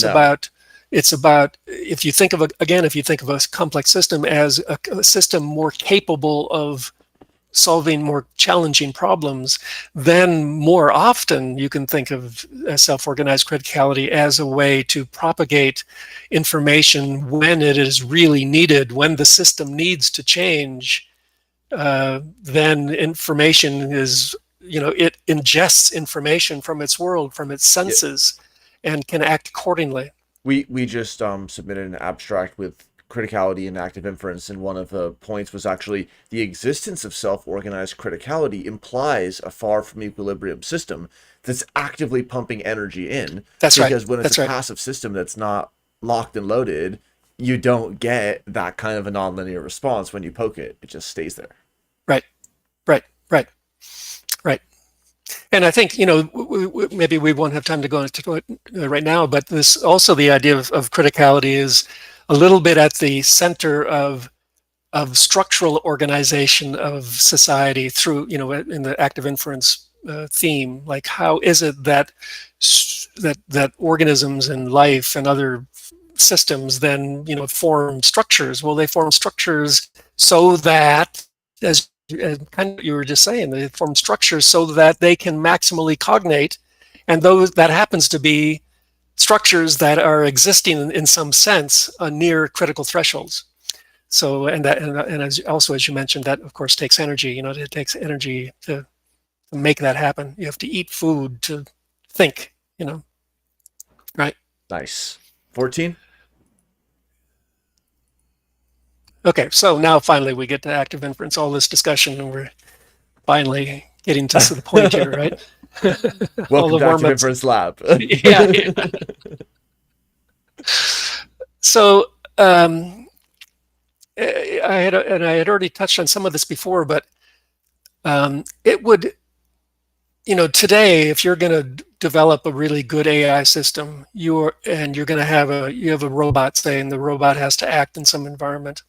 It's about, if you think of a complex system as a system more capable of solving more challenging problems, then more often you can think of self-organized criticality as a way to propagate information when it is really needed, when the system needs to change. Then information is, it ingests information from its world, from its Yeah. senses, and can act accordingly. We just submitted an abstract with criticality and active inference, and one of the points was actually the existence of self-organized criticality implies a far from equilibrium system that's actively pumping energy in, That's right. because when it's That's a right. passive system that's not locked and loaded, you don't get that kind of a nonlinear response. When you poke it, it just stays there. Right. Right. Right. Right. And I think, maybe we won't have time to go into it right now, but this also, the idea of criticality is a little bit at the center of structural organization of society through, in the active inference theme. Like, how is it that that organisms and life and other systems then, form structures? Well, they form structures so that, as kind of what you were just saying, they form structures so that they can maximally cognate, and those that happens to be structures that are existing in some sense near critical thresholds. So, and as you mentioned, that of course takes energy. It takes energy to make that happen. You have to eat food to think. Right? Nice. 14. Okay, so now finally we get to active inference. All this discussion, and we're finally getting to the point here, right? All Welcome the to active warm-ups. inference lab. Yeah, yeah. So I had already touched on some of this before, but it would, today, if you're going to develop a really good AI system, you're going to have a robot, say, and the robot has to act in some environment.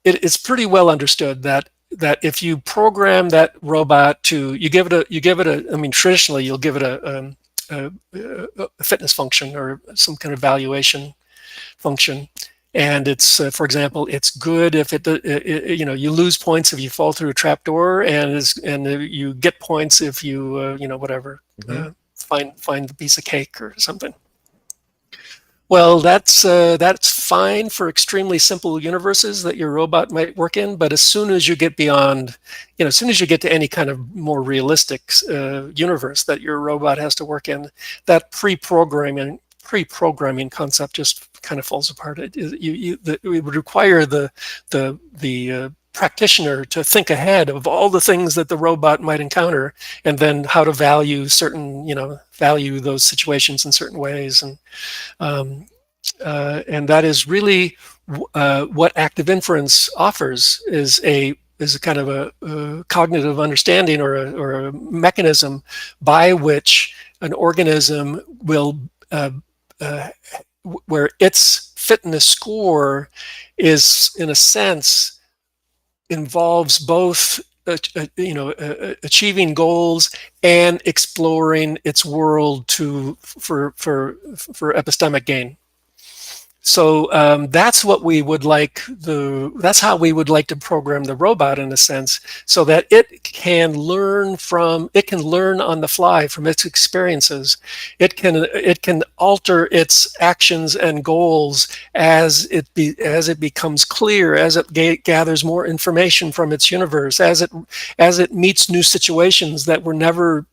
It's pretty well understood that if you program that robot to, you give it a, I mean, traditionally you'll give it a fitness function or some kind of valuation function, and it's for example, it's good if you lose points if you fall through a trapdoor, and you get points if you whatever, Mm-hmm. find the piece of cake or something. Well, that's fine for extremely simple universes that your robot might work in, but as soon as you get beyond, as soon as you get to any kind of more realistic universe that your robot has to work in, that pre-programming concept just kind of falls apart. It would require the practitioner to think ahead of all the things that the robot might encounter, and then how to value those situations in certain ways, and that is really what active inference offers, is a kind of a cognitive understanding or a mechanism by which an organism will where its fitness score is, in a sense, involves both achieving goals and exploring its world for epistemic gain. So that's what we would like that's how we would like to program the robot, in a sense, so that it can learn on the fly from its experiences. It can alter its actions and goals as it becomes clear, as it gathers more information from its universe, as it meets new situations that were never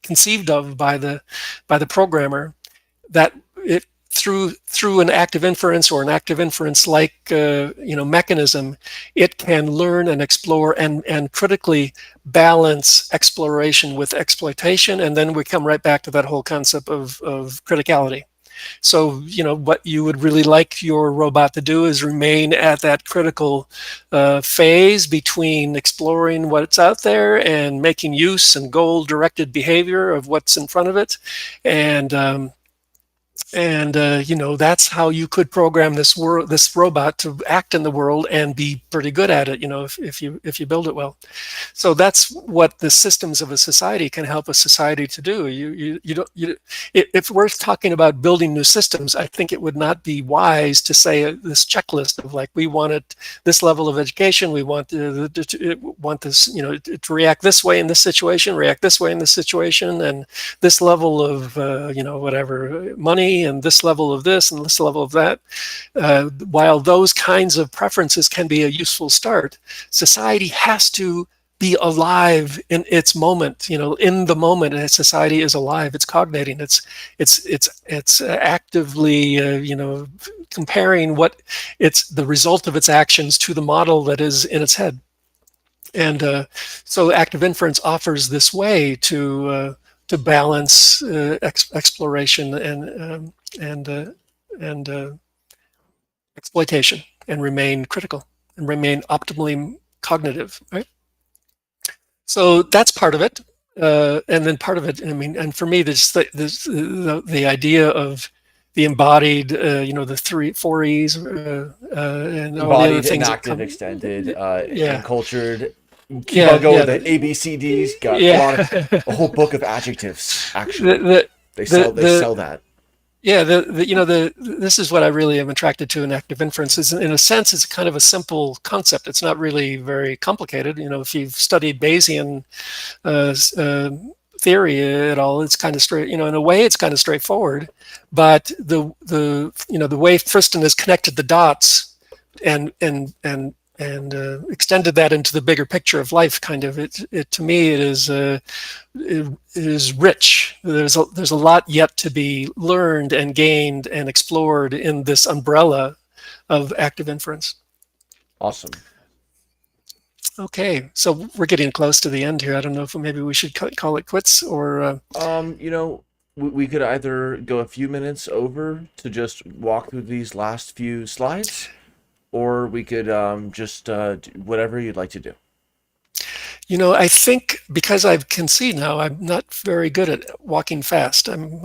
conceived of by the programmer. That it through an active inference or an active inference like mechanism, it can learn and explore and critically balance exploration with exploitation, and then we come right back to that whole concept of criticality. So, what you would really like your robot to do is remain at that critical phase between exploring what's out there and making use and goal-directed behavior of what's in front of it, and that's how you could program this robot to act in the world and be pretty good at it, if you build it well. So that's what the systems of a society can help a society to do. If we're talking about building new systems, I think it would not be wise to say this checklist of, like, we wanted this level of education, we want this, to react this way in this situation, react this way in this situation, and this level of whatever money, and this level of this and this level of that. While those kinds of preferences can be a useful start, society has to be alive in its moment. In the moment, society is alive. It's cognating. It's actively comparing what it's the result of its actions to the model that is in its head. And so active inference offers this way to balance exploration and exploitation, and remain critical and remain optimally cognitive, right? So that's part of it, and then part of it. And for me, the idea of the embodied, the four E's, and Embodied, all the other things inactive, extended, yeah, encultured. Keep on going with the ABCDs. Got a whole book of adjectives. Actually, they sell that. Yeah, this is what I really am attracted to in active inference. Is, in a sense, it's kind of a simple concept. It's not really very complicated. If you've studied Bayesian theory at all, it's kind of straight. In a way, it's kind of straightforward. But the way Friston has connected the dots and extended that into the bigger picture of life, kind of, it to me, it is rich. There's a lot yet to be learned and gained and explored in this umbrella of active inference. Awesome. Okay, so we're getting close to the end here. I don't know if maybe we should call it quits, or we could either go a few minutes over to just walk through these last few slides, or we could just do whatever you'd like to do. I think, because I can see now, I'm not very good at walking fast. I'm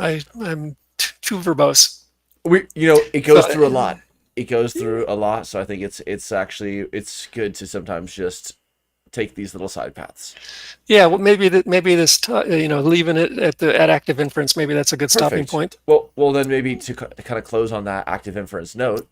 too verbose. It goes through a lot. It goes through a lot. So I think it's good to sometimes just take these little side paths. Yeah, well, maybe this leaving it at active inference, maybe that's a good stopping point. Well, then maybe to kind of close on that active inference note,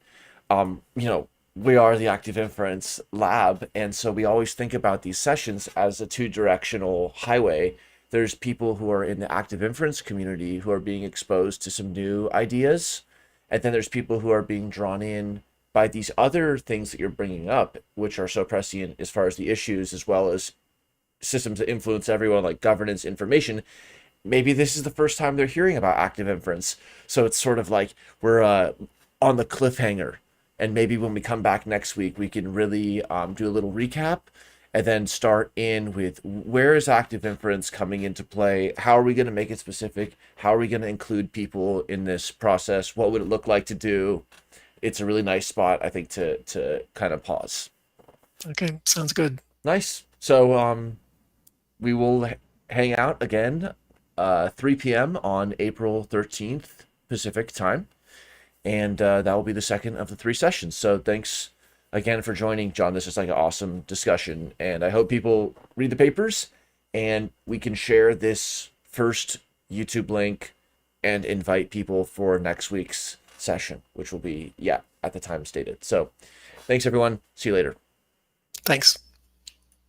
we are the Active Inference Lab, and so we always think about these sessions as a two-directional highway. There's people who are in the Active Inference community who are being exposed to some new ideas, and then there's people who are being drawn in by these other things that you're bringing up, which are so prescient as far as the issues, as well as systems that influence everyone, like governance, information. Maybe this is the first time they're hearing about Active Inference, so it's sort of like we're on the cliffhanger. And maybe when we come back next week, we can really do a little recap, and then start in with, where is active inference coming into play? How are we going to make it specific? How are we going to include people in this process? What would it look like to do? It's a really nice spot, I think, to kind of pause. Okay, sounds good. Nice. So we will hang out again 3 p.m. on April 13th Pacific time. And that will be the second of the 3 sessions. So thanks again for joining, John. This is like an awesome discussion, and I hope people read the papers, and we can share this first YouTube link and invite people for next week's session, which will be, yeah, at the time stated. So thanks, everyone. See you later. Thanks.